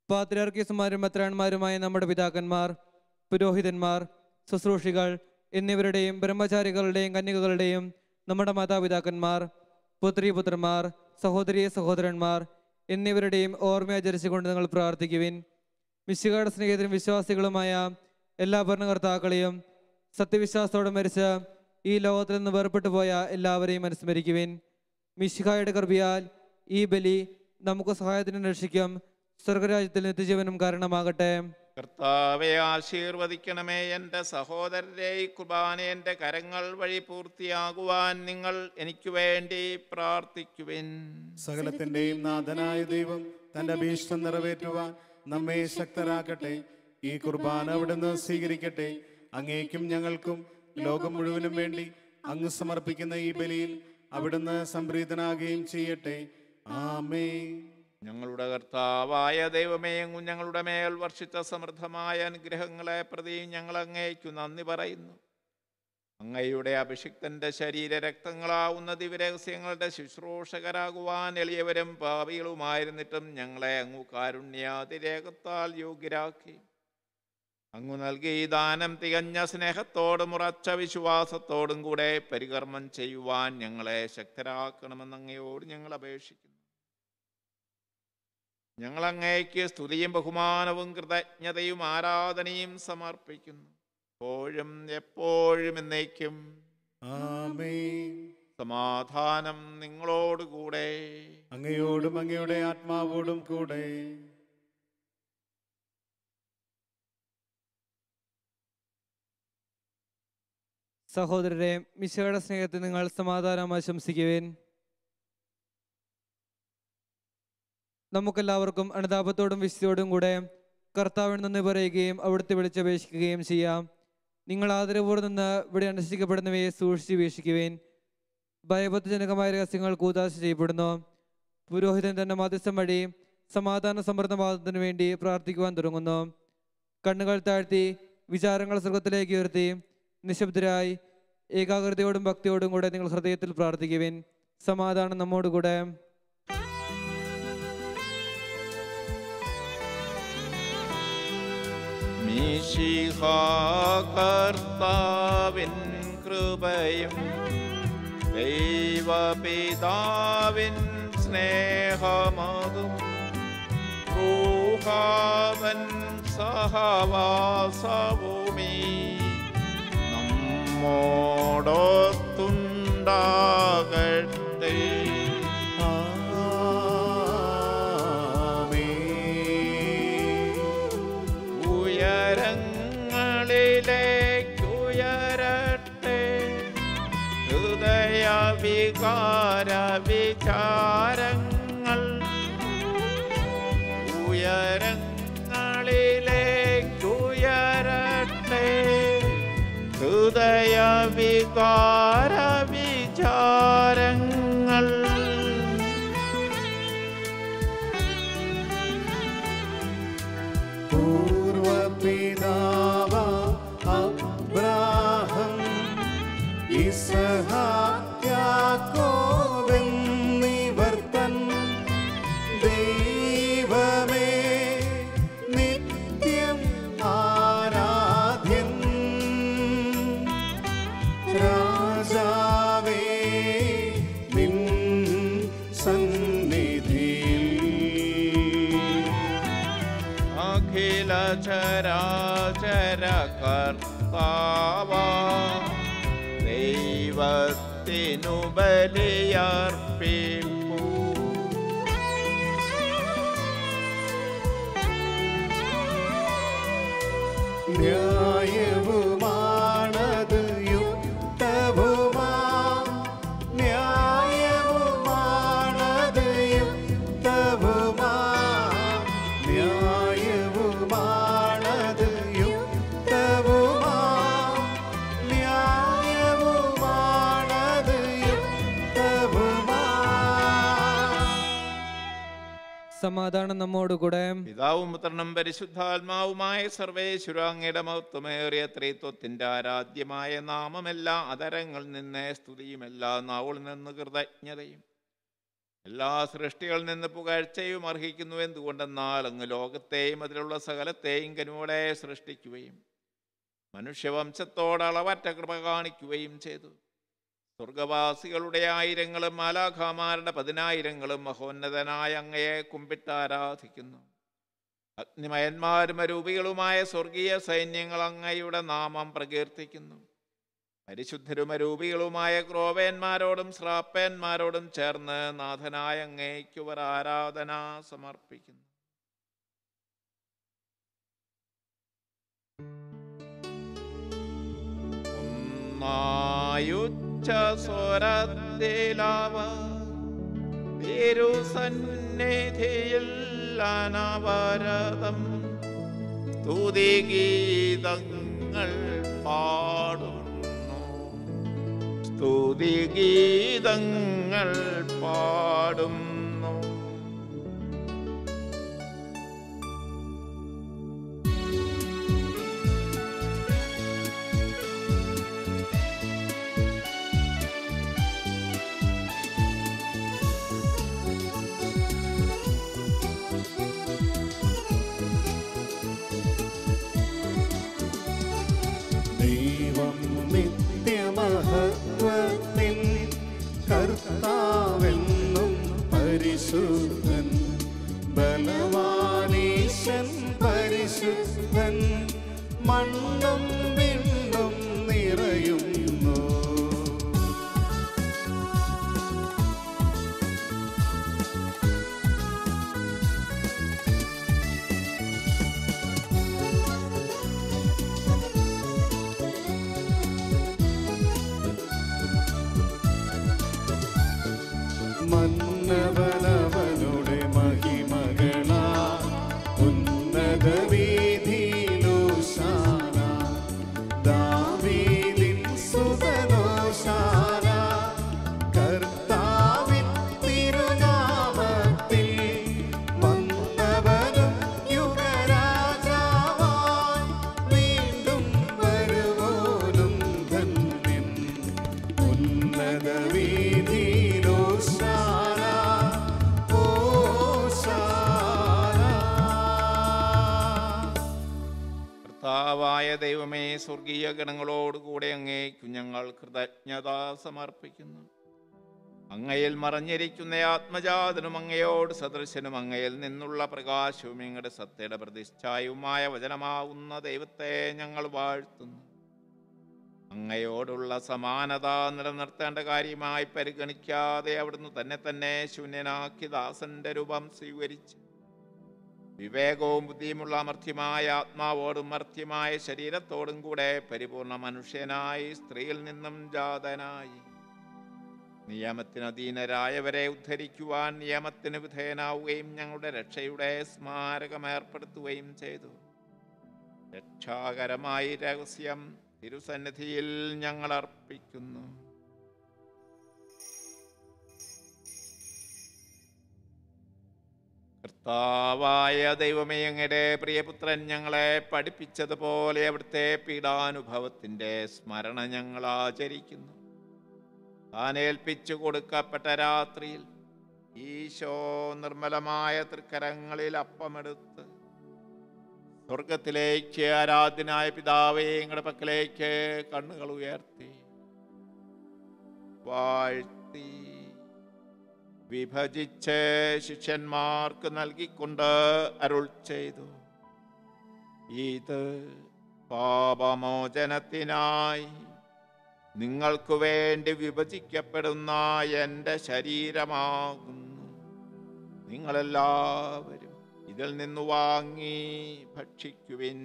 പാത്രിയാർക്കീസുമാരും മെത്രാന്മാരുമായ നമ്മുടെ പിതാക്കന്മാർ, പുരോഹിതന്മാർ, ശുശ്രൂഷികൾ എന്നിവരുടെയും ബ്രഹ്മചാരികളുടെയും കന്യകകളുടെയും നമ്മുടെ മാതാപിതാക്കന്മാർ, പുത്രീപുത്രന്മാർ, സഹോദരീ സഹോദരന്മാർ എന്നിവരുടെയും ഓർമ്മയാചരിച്ചുകൊണ്ട് നിങ്ങൾ പ്രാർത്ഥിക്കുവിൻ. മിശിഹായുടെ സ്നേഹിതരും വിശ്വാസികളുമായ എല്ലാ ഭരണകർത്താക്കളെയും സത്യവിശ്വാസത്തോടെ മരിച്ച് ഈ ലോകത്തിൽ നിന്ന് വേർപെട്ടു പോയ എല്ലാവരെയും അനുസ്മരിക്കുവിൻ. മിശിഹായുടെ കൃപയാൽ ഈ ബലി നമുക്ക് സഹായത്തിനും രക്ഷിക്കും സ്വർഗരാജ്യത്തിൽ നിത്യജീവനും കാരണമാകട്ടെ. കർത്താവെ ആശീർവദിക്കണമേ. എൻ്റെ സഹോദരരെ, ഈ കുർബാന എൻ്റെ കരങ്ങൾ വഴി പൂർത്തിയാകുവാൻ നിങ്ങൾ എനിക്ക് വേണ്ടി പ്രാർത്ഥിക്കുവിൻ. സകലത്തിന്റെയും നാഥനായ ദൈവം തന്റെ അഭീഷ്ടം നിറവേറ്റുവാൻ നമ്മെ ശക്തരാക്കട്ടെ. ഈ കുർബാന അവിടുന്ന് സ്വീകരിക്കട്ടെ. അങ്ങേക്കും ഞങ്ങൾക്കും ലോകം മുഴുവനും വേണ്ടി അങ്ങ് സമർപ്പിക്കുന്ന ഈ ബലിയിൽ അവിടുന്ന് സംപ്രീതനാകുകയും ചെയ്യട്ടെ. ആമേൻ. ഞങ്ങളുടെ കർത്താവായ ദൈവമേ, ഞങ്ങളുടെ മേൽ വർഷിച്ച സമൃദ്ധമായ അനുഗ്രഹങ്ങളെ പ്രതി ഞങ്ങൾ അങ്ങേക്കു നന്ദി പറയുന്നു. അങ്ങയുടെ അഭിഷിക്തന്റെ ശരീര രക്തങ്ങളാവുന്ന ദിവ്യരഹസ്യങ്ങളുടെ ശുശ്രൂഷകരാകുവാൻ എളിയവരും പാപികളുമായിരുന്നിട്ടും ഞങ്ങളെ അങ്ങു കാരുണ്യാതിരേകത്താൽ യോഗ്യരാക്കി. അങ്ങു നൽകി ഈ ദാനം തികഞ്ഞ സ്നേഹത്തോടും ഉറച്ച വിശ്വാസത്തോടും കൂടെ പരികർമ്മം ചെയ്യുവാൻ ഞങ്ങളെ ശക്തരാക്കണമെന്ന് അങ്ങയോട് ഞങ്ങൾ അപേക്ഷിക്കുന്നു. ഞങ്ങൾ അങ്ങേക്ക് സ്തുതിയും ബഹുമാനവും കൃതജ്ഞതയും ആരാധനയും സമർപ്പിക്കുന്നു, എപ്പോഴും എപ്പോഴും എന്നേക്കും. ആമേൻ. സമാധാനം നിങ്ങളോടുകൂടെ. അങ്ങയോടും അങ്ങയുടെ ആത്മാവോടും കൂടെ. സഹോദരരെ, മിശിഹായുടെ സ്നേഹത്തിൽ നിങ്ങൾ സമാധാനം ആശംസിക്കുവിൻ. നമുക്കെല്ലാവർക്കും അനുതാപത്തോടും വിശുദ്ധിയോടും കൂടെ കർത്താവിന് നന്ദി പറയുകയും അവിടുത്തെ വിളിച്ചപേക്ഷിക്കുകയും ചെയ്യാം. നിങ്ങൾ ആദരവോടെ നിന്ന് ഇവിടെ അനുഷ്ഠിക്കപ്പെടുന്നവയെ സൂക്ഷിച്ച് വീക്ഷിക്കുവേൻ. ഭയഭക്തിജനകമായ രഹസ്യങ്ങൾ കൂതാശ ചെയ്യപ്പെടുന്നു. പുരോഹിതൻ തന്റെ മധ്യസ്ഥം വഴി സമാധാന സമൃദ്ധവാദത്തിന് വേണ്ടി പ്രാർത്ഥിക്കുവാൻ തുടങ്ങുന്നു. കണ്ണുകൾ താഴ്ത്തി വിചാരങ്ങൾ സ്വർഗത്തിലേക്ക് ഉയർത്തി നിശബ്ദരായി ഏകാഗ്രതയോടും ഭക്തിയോടും കൂടെ നിങ്ങൾ ഹൃദയത്തിൽ പ്രാർത്ഥിക്കുവിൻ. സമാധാനം നമ്മോടുകൂടെ. മിശിഹാ കർത്താവിൻ കൃപയും ദൈവപിതാവിൻ സ്നേഹമതും റൂഹാവൻ സഹവാസവുമീ നമ്മോടൊത്തുണ്ടാകട്ടെ. ഉയരങ്ങളിലേക്കുയരട്ടെ ഹൃദയ വികാര വിചാരങ്ങൾ. ഉയരങ്ങളിലേക്കുയരട്ടെ ഹൃദയ വികാര വിചാരങ്ങൾ. പൂർവപിതാവ അബ്രാഹം ഇസ്ഹാക്ക് യാക്കോബ് എന്നിവർ തൻ ദൈവമേ നിത്യം ആരാധ്യൻ. രാജാവേ നിൻ സന്നിധിയിൽ അഖില ചരാചര കർത്താവാ ദൈവത്തിനു ബലിയർപ്പിപ്പൂ. ന്യായവുമാണത് യുക്തവുമാ. ന്യായവുമാണത് യുക്തവുമാ. ന്യായവുമാണത് യുക്തവുമാ. ന്യായവുമാണത് യുക്തവുമാ. സമാധാനം നമ്മോടുകൂടെ. പിതാവും പുത്രനും പരിശുദ്ധാത്മാവുമായ സർവേശ്വര അങ്ങയുടെ മഹത്വമേറിയ ത്രിത്വത്തിന്റെ ആരാധ്യമായ നാമമെല്ലാ അതരങ്ങളിൽ നിന്ന് സ്തുതിയും എല്ലാ നാവുകളിൽ നിന്ന് കൃതജ്ഞതയും എല്ലാ സൃഷ്ടികളിൽ നിന്ന് പുകഴ്ചയും അർഹിക്കുന്നു. എന്തുകൊണ്ടെന്നാൽ അങ്ങ് ലോകത്തെയും അതിലുള്ള സകലത്തെയും കനിവോടെ സൃഷ്ടിക്കുകയും മനുഷ്യവംശത്തോട് അളവറ്റ കൃപ കാണിക്കുകയും ചെയ്തു. സ്വർഗവാസികളുടെ ആയിരങ്ങളും മാലാഖമാരുടെ 10,000ങ്ങളും മഹോന്നതനായ അങ്ങയെ കുമ്പിട്ട് ആരാധിക്കുന്നു. അഗ്നിമയന്മാരും അരൂപികളുമായ സ്വർഗീയ സൈന്യങ്ങൾ അങ്ങയുടെ നാമം പ്രകീർത്തിക്കുന്നു. പരിശുദ്ധരും അരൂപികളുമായ ക്രോവേന്മാരോടും ശ്രാപ്പേന്മാരോടും ചേർന്ന് നാഥനായ അങ്ങേക്കുവർ ആരാധന സമർപ്പിക്കുന്നു. ഒന്നായുച്ച സ്വരത്തിലവ തിരുസന്നിധിയിൽ അനവരതം സ്തുതിഗീതങ്ങൾ പാടുന്നു. സ്തുതിഗീതങ്ങൾ പാടുന്നു. ദൈവം നിത്യമഹത്വത്തിൻ കർത്താവെന്നും പരിശുദ്ധൻ. ബലവാനീശൻ പരിശുദ്ധൻ. മണ്ണും വിണ്ണും നിറയുന്നു. മന്നവനവനുടെ മഹിമകളാ ഉന്നത വീഥിയിലോശാന. ദാവീദിൻ സുതനോശാന. കർത്താവിൻ തിരുനാമത്തിൽ വന്നവനും യുഗരാജാവായി വീണ്ടും വരുവോനും ധന്യൻ. ഉന്നത വീഥിയിലോശാന. സ്വർഗീയ ഗണങ്ങളോടുകൂടെ അങ്ങേക്കു ഞങ്ങൾ കൃതജ്ഞത സമർപ്പിക്കുന്നു. അങ്ങയിൽ മറഞ്ഞിരിക്കുന്ന ആത്മജാതനും അങ്ങയോട് സദൃശനും അങ്ങയിൽ നിന്നുള്ള പ്രകാശവും അങ്ങയുടെ സത്യയുടെ പ്രതിഷ്ഠായുമായ വചനമാവുന്ന ദൈവത്തെ ഞങ്ങൾ വാഴ്ത്തുന്നു. അങ്ങയോടുള്ള സമാനത നിലനിർത്തേണ്ട കാര്യമായി പരിഗണിക്കാതെ അവിടുന്ന് തന്നെ ശൂന്യനാക്കി ദാസന്റെ രൂപം സ്വീകരിച്ച് വിവേകവും ബുദ്ധിയുമുള്ള അമർത്യമായ ആത്മാവോടും മർത്യമായ ശരീരത്തോടും കൂടെ പരിപൂർണ മനുഷ്യനായി സ്ത്രീയിൽ നിന്നും ജാതനായി നിയമത്തിന് അധീനരായവരെ ഉദ്ധരിക്കുവാൻ നിയമത്തിന് വിധേയനാവുകയും ഞങ്ങളുടെ രക്ഷയുടെ സ്മാരകം ഏർപ്പെടുത്തുകയും ചെയ്തു. രക്ഷാകരമായി രഹസ്യം തിരുസന്നിധിയിൽ ഞങ്ങൾ അർപ്പിക്കുന്നു. കർത്താവായ ദൈവമേ, അങ്ങയുടെ പ്രിയപുത്രൻ ഞങ്ങളെ പഠിപ്പിച്ചതുപോലെ അവിടുത്തെ പീഡാനുഭവത്തിൻ്റെ സ്മരണ ഞങ്ങൾ ആചരിക്കുന്നു. താൻ ഏൽപ്പിച്ചു കൊടുക്കപ്പെട്ട രാത്രിയിൽ ഈശോ നിർമ്മലമായ തൃക്കരങ്ങളിൽ അപ്പമെടുത്ത് സ്വർഗത്തിലേക്ക് ആരാധ്യനായ പിതാവേ ഞങ്ങളുടെ പക്കലേക്ക് കണ്ണുകൾ ഉയർത്തി വാഴ്ത്തി വിഭജിച്ച് ശിഷ്യന്മാർക്ക് നൽകിക്കൊണ്ട് അരുൾ ചെയ്തു, ഇത് പാപമോചനത്തിനായി നിങ്ങൾക്ക് വേണ്ടി വിഭജിക്കപ്പെടുന്ന എൻ്റെ ശരീരമാകുന്നു. നിങ്ങളെല്ലാവരും ഇതിൽ നിന്ന് വാങ്ങി ഭക്ഷിക്കുവിൻ.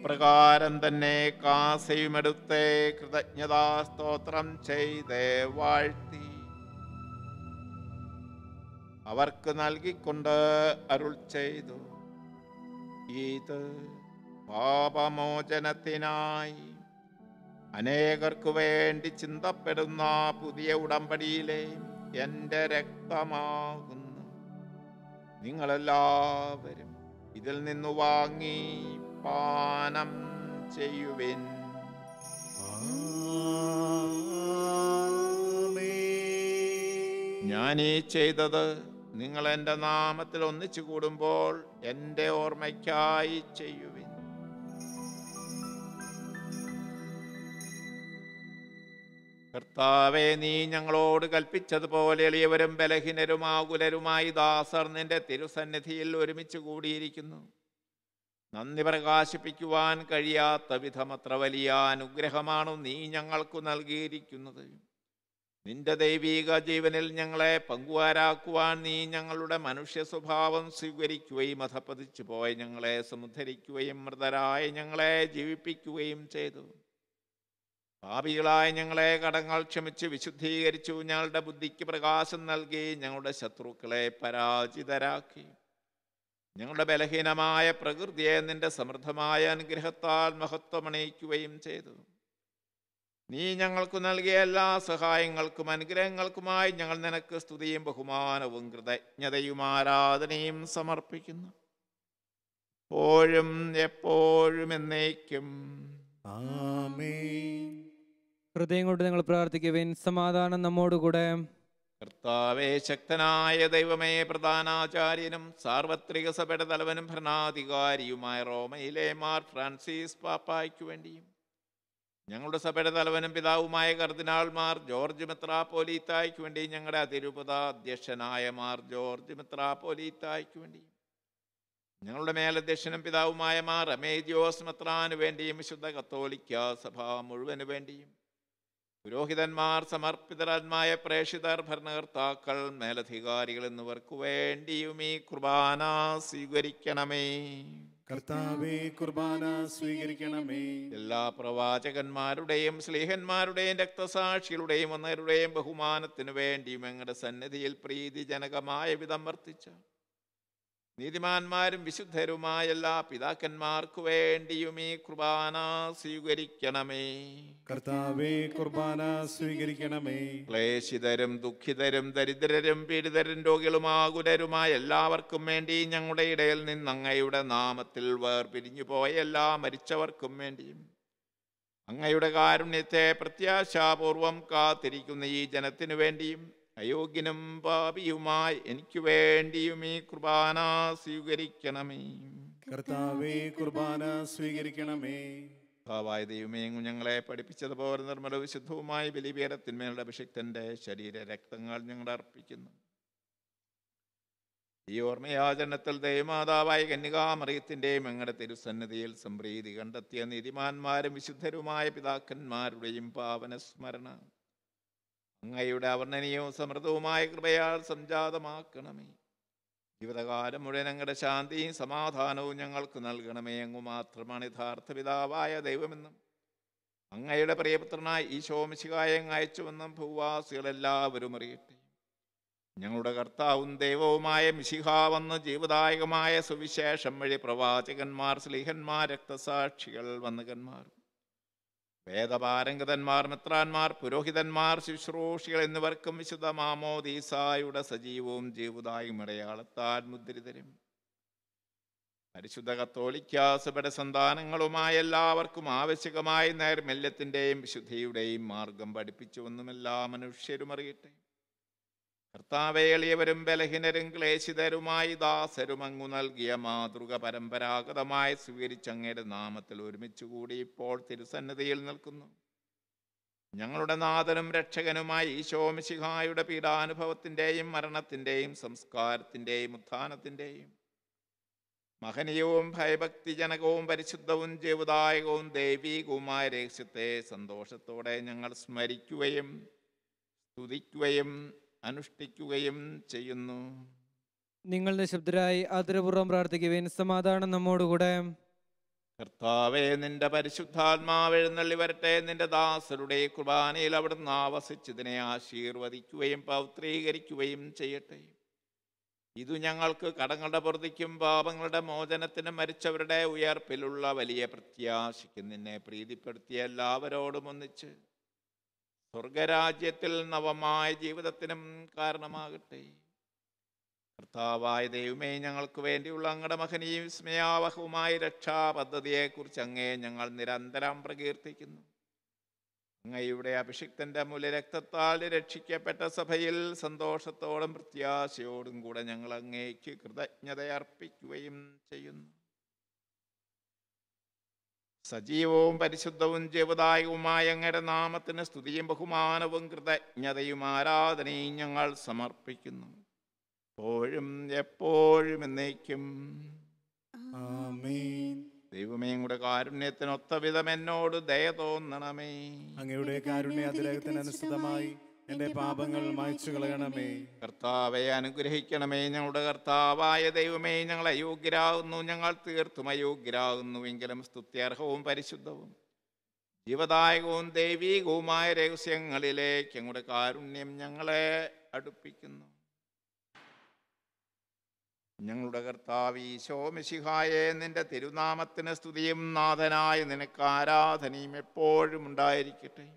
പ്രകാരം തന്നെ കാസയുമെടുത്ത് കൃതജ്ഞതാ സ്തോത്രം ചെയ്ത് വാഴ്ത്തി അവർക്ക് നൽകിക്കൊണ്ട് അരുൾ ചെയ്തു, ഇത് പാപമോചനത്തിനായി അനേകർക്ക് വേണ്ടി ചിന്തപ്പെടുന്ന പുതിയ ഉടമ്പടിയിലെ എൻ്റെ രക്തമാകുന്നു. നിങ്ങളെല്ലാവരും ഇതിൽ നിന്ന് വാങ്ങി പാനം ചെയ്യുവിൻ. ഞാനീ ചെയ്തത് നിങ്ങൾ എൻ്റെ നാമത്തിൽ ഒന്നിച്ചു കൂടുമ്പോൾ എൻ്റെ ഓർമ്മയ്ക്കായി ചെയ്യുവിൻ. കർത്താവേ, നീ ഞങ്ങളോട് കൽപ്പിച്ചതുപോലെ എളിയവരും ബലഹീനരും ആകുലരുമായി ദാസർ നിന്റെ തിരുസന്നിധിയിൽ ഒരുമിച്ച് കൂടിയിരിക്കുന്നു. നന്ദി പ്രകാശിപ്പിക്കുവാൻ കഴിയാത്ത വിധം അത്ര വലിയ അനുഗ്രഹമാണ് നീ ഞങ്ങൾക്കു നൽകിയിരിക്കുന്നത്. നിന്റെ ദൈവീക ജീവനിൽ ഞങ്ങളെ പങ്കുകാരാക്കുവാൻ നീ ഞങ്ങളുടെ മനുഷ്യ സ്വഭാവം സ്വീകരിക്കുകയും അധപ്പതിച്ചു പോയി ഞങ്ങളെ സമുദ്ധരിക്കുകയും മൃതരായി ഞങ്ങളെ ജീവിപ്പിക്കുകയും ചെയ്തു. പാപികളായ ഞങ്ങളെ കടങ്ങൾ ക്ഷമിച്ച് വിശുദ്ധീകരിച്ചു. ഞങ്ങളുടെ ബുദ്ധിക്ക് പ്രകാശം നൽകി ഞങ്ങളുടെ ശത്രുക്കളെ പരാജിതരാക്കി. ഞങ്ങളുടെ ബലഹീനമായ പ്രകൃതിയെ നിന്റെ സമൃദ്ധമായ അനുഗ്രഹത്താൽ മഹത്വമണിയിക്കുകയും ചെയ്തു. നീ ഞങ്ങൾക്ക് നൽകിയ എല്ലാ സഹായങ്ങൾക്കും അനുഗ്രഹങ്ങൾക്കുമായി ഞങ്ങൾ നിനക്ക് സ്തുതിയും ബഹുമാനവും കൃതജ്ഞതയും ആരാധനയും സമർപ്പിക്കുന്നു. എപ്പോഴും എപ്പോഴും എന്നേക്കും ആമേൻ. ഹൃദയം കൊണ്ട് നിങ്ങൾ പ്രാർത്ഥിക്കുവിൻ. സമാധാനം നമ്മോടുകൂടെ. കർത്താവേ, ശക്തനായ ദൈവമേ, പ്രധാനാചാര്യനും സാർവത്രിക സഭയുടെ തലവനും ഭരണാധികാരിയുമായ റോമയിലെ മാർ ഫ്രാൻസിസ് പാപ്പായ്ക്കു വേണ്ടിയും ഞങ്ങളുടെ സഭയുടെ തലവനും പിതാവുമായ കർദിനാൾ മാർ ജോർജ് മെത്രാപ്പോലീത്തായ്ക്കു വേണ്ടി ഞങ്ങളുടെ അതിരൂപത അധ്യക്ഷനായ മാർ ജോർജ് മെത്രാപ്പോലീത്തായ്ക്കു വേണ്ടിയും ഞങ്ങളുടെ മേലധ്യക്ഷനും പിതാവുമായ മാർ അമേജിയോസ് മെത്രാന് വേണ്ടിയും വിശുദ്ധ കത്തോലിക്ക സഭ മുഴുവന് വേണ്ടിയും പുരോഹിതന്മാർ, സമർപ്പിതരാത്മായ പ്രേക്ഷിതർ, ഭരണകർത്താക്കൾ, മേലധികാരികൾ എന്നിവർക്ക് വേണ്ടിയും ഈ കുർബാന സ്വീകരിക്കണമേ. കർത്താവേ, കുർബാന സ്വീകരിക്കണമേ. എല്ലാ പ്രവാചകന്മാരുടെയും സ്ലീഹന്മാരുടെയും രക്തസാക്ഷികളുടെയും ഒന്നരുടെയും ബഹുമാനത്തിനു വേണ്ടിയും ഞങ്ങളുടെ സന്നിധിയിൽ പ്രീതിജനകമായ വിധം വർത്തിച്ച നീതിമാന്മാരും വിശുദ്ധരുമായ എല്ലാ പിതാക്കന്മാർക്കു വേണ്ടിയും ഈ കുർബാന സ്വീകരിക്കണമേ. കർത്താവേ, കുർബാന സ്വീകരിക്കണമേ. ക്ലേശിതരും ദുഃഖിതരും ദരിദ്രരും പീഡിതരും രോഗികളും ആകുലരുമായ എല്ലാവർക്കും വേണ്ടി ഞങ്ങളുടെ ഇടയിൽ നിന്ന് അങ്ങയുടെ നാമത്തിൽ വേർപിരിഞ്ഞു പോയ എല്ലാ മരിച്ചവർക്കും വേണ്ടിയും അങ്ങയുടെ കാരുണ്യത്തെ പ്രത്യാശാപൂർവം കാത്തിരിക്കുന്ന ഈ ജനത്തിനു വേണ്ടിയും അയോഗ്യനും പാപിയുമായി എനിക്ക് വേണ്ടിയും ഈ കുർബാന സ്വീകരിക്കണമേ. കർത്താവേ, കുർബാന സ്വീകരിക്കണമേ. ഭാവായ ദൈവമേ, ഞങ്ങളെ പഠിപ്പിച്ചതുപോലെ നിർമ്മല വിശുദ്ധവുമായ ബലിപീഠത്തിന്മേലുള്ള അഭിഷിക്തന്റെ ശരീര രക്തങ്ങൾ ഞങ്ങൾ അർപ്പിക്കുന്നു. ഈ ഓർമ്മയാചരണത്തിൽ ദൈവമാതാവായ കന്യകാമറിയത്തിൻ്റെയും ഞങ്ങളുടെ തിരുസന്നിധിയിൽ സംപ്രീതി കണ്ടെത്തിയ നീതിമാന്മാരും വിശുദ്ധരുമായ പിതാക്കന്മാരുടെയും പാവന സ്മരണ അങ്ങയുടെ അവർണ്ണനീയവും സമൃദ്ധവുമായ കൃപയാൽ സംജാതമാക്കണമേ. ജീവിതകാലം മുഴുവൻ ഞങ്ങളുടെ ശാന്തിയും സമാധാനവും ഞങ്ങൾക്ക് നൽകണമേ. അങ്ങ് മാത്രമാണ് യഥാർത്ഥ പിതാവായ ദൈവമെന്നും അങ്ങയുടെ പ്രിയപുത്രനായ ഈശോ മിശിഹായെ അങ്ങ് അയച്ചുവെന്നും ഭൂവാസികളെല്ലാവരും അറിയട്ടെ. ഞങ്ങളുടെ കർത്താവും ദൈവവുമായ മിശിഹ വന്ന് ജീവദായകമായ സുവിശേഷം വഴി പ്രവാചകന്മാർ, സ്ലീഹന്മാർ, രക്തസാക്ഷികൾ, വന്ദകന്മാർ, വേദപാരംഗതന്മാർ, മെത്രാന്മാർ, പുരോഹിതന്മാർ, ശുശ്രൂഷികൾ എന്നിവർക്കും വിശുദ്ധ മാമോദീസായുടെ സജീവവും ജീവദായകവും അടയാളത്താൽ മുദ്രിതരും പരിശുദ്ധ കത്തോലിക്കാ സഭയുടെ സന്താനങ്ങളുമായ എല്ലാവർക്കും ആവശ്യകമായ നൈർമല്യത്തിൻ്റെയും വിശുദ്ധിയുടെയും മാർഗം പഠിപ്പിച്ചുവെന്നും എല്ലാ മനുഷ്യരും അറിയട്ടെ. കർത്താവേ, എളിയവരും ബലഹീനരും ക്ലേശിതരുമായി ദാസരും അങ്ങു നൽകിയ മാതൃക പരമ്പരാഗതമായി സ്വീകരിച്ച് അങ്ങയുടെ നാമത്തിൽ ഒരുമിച്ച് കൂടി ഇപ്പോൾ തിരുസന്നിധിയിൽ നിൽക്കുന്നു. ഞങ്ങളുടെ നാഥനും രക്ഷകനുമായി ഈശോ മിശിഹായുടെ പീഡാനുഭവത്തിൻ്റെയും മരണത്തിൻ്റെയും സംസ്കാരത്തിൻ്റെയും ഉത്ഥാനത്തിൻ്റെയും മഹനീയവും ഭയഭക്തിജനകവും പരിശുദ്ധവും ജീവദായകവും ദൈവീകവുമായ രഹസ്യത്തെ സന്തോഷത്തോടെ ഞങ്ങൾ സ്മരിക്കുകയും സ്തുതിക്കുകയും അനുഷ്ഠിക്കുകയും ചെയ്യുന്നു. നിങ്ങൾ നിശബ്ദരായി ആദരപൂർവ്വം പ്രാർത്ഥിക്കുവിൻ. സമാധാനം നമ്മോടുകൂടെ. കർത്താവേ, നിന്റെ പരിശുദ്ധാത്മാവ് എഴുന്നള്ളി വരട്ടെ. നിന്റെ ദാസരുടെ കുർബാനയിൽ അവിടുന്ന് ആവസിച്ചതിനെ ആശീർവദിക്കുകയും പൗത്രീകരിക്കുകയും ചെയ്യട്ടെ. ഇതു ഞങ്ങൾക്ക് കടങ്ങളുടെ പൊറുതിക്കും പാപങ്ങളുടെ മോചനത്തിനും മരിച്ചവരുടെ ഉയർപ്പിലുള്ള വലിയ പ്രത്യാശയ്ക്കും നിന്നെ പ്രീതിപ്പെടുത്തിയ എല്ലാവരോടും ഒന്നിച്ച് സ്വർഗരാജ്യത്തിൽ നവമായ ജീവിതത്തിനും കാരണമാകട്ടെ. കർത്താവായ ദൈവമേ, ഞങ്ങൾക്ക് വേണ്ടിയുള്ള അങ്ങയുടെ മഹനീയ വിസ്മയാവഹവുമായ രക്ഷാപദ്ധതിയെക്കുറിച്ച് അങ്ങേ ഞങ്ങൾ നിരന്തരം പ്രകീർത്തിക്കുന്നു. അങ്ങയുടെ അഭിഷിക്തന്റെ മൂല്യരക്തത്താൽ രക്ഷിക്കപ്പെട്ട സഭയിൽ സന്തോഷത്തോടും പ്രത്യാശയോടും കൂടെ ഞങ്ങൾ അങ്ങേക്ക് കൃതജ്ഞതയർപ്പിക്കുകയും ചെയ്യുന്നു. സജീവവും പരിശുദ്ധവും ജീവദായകവുമായ അങ്ങയുടെ നാമത്തിന് സ്തുതിയും ബഹുമാനവും കൃതജ്ഞതയും ആരാധനയും ഞങ്ങൾ സമർപ്പിക്കുന്നു. എപ്പോഴും എപ്പോഴും എന്നേക്കും ആമേൻ. ദൈവമേ, അങ്ങയുടെ കാരുണ്യത്തിനൊത്ത വിധം എന്നോട് ദയ തോന്നണമേ. അങ്ങയുടെ കാരുണ്യ അതിരകത്തിനനുസൃതമായി എന്റെ പാപങ്ങൾ മായ്ച്ചു കളയണമേ. കർത്താവെ അനുഗ്രഹിക്കണമേ. ഞങ്ങളുടെ കർത്താവായ ദൈവമേ, ഞങ്ങൾ അയോഗ്യരാകുന്നു, ഞങ്ങൾ തീർത്തും അയോഗ്യരാകുന്നുവെങ്കിലും സ്തുത്യർഹവും പരിശുദ്ധവും ജീവദായകവും ദൈവീകവുമായ രഹസ്യങ്ങളിലേക്ക് അങ്ങയുടെ കാരുണ്യം ഞങ്ങളെ അടുപ്പിക്കുന്നു. ഞങ്ങളുടെ കർത്താവ് ഈശോ മിശിഹായെ, നിന്റെ തിരുനാമത്തിന് സ്തുതിയും നാഥനായ നിനക്ക് ആരാധനയും എപ്പോഴും ഉണ്ടായിരിക്കട്ടെ.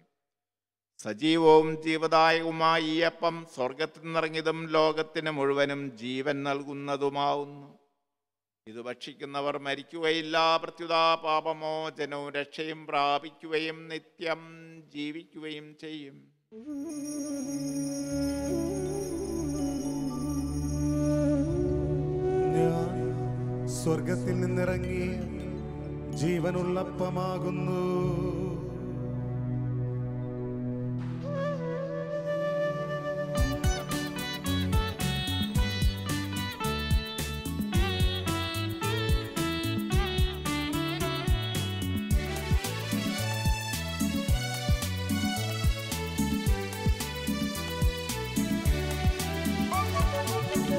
സജീവവും ജീവദായകവുമായ ഈ അപ്പം സ്വർഗത്തിൽ നിന്നിറങ്ങിയതും ലോകത്തിന് മുഴുവനും ജീവൻ നൽകുന്നതുമാവുന്നു. ഇത് ഭക്ഷിക്കുന്നവർ മരിക്കുകയില്ല, പ്രത്യുത പാപമോചനവും രക്ഷയും പ്രാപിക്കുകയും നിത്യം ജീവിക്കുകയും ചെയ്യും. ഞാൻ സ്വർഗത്തിൽ നിന്നിറങ്ങി ജീവനുള്ളപ്പമാകുന്നു.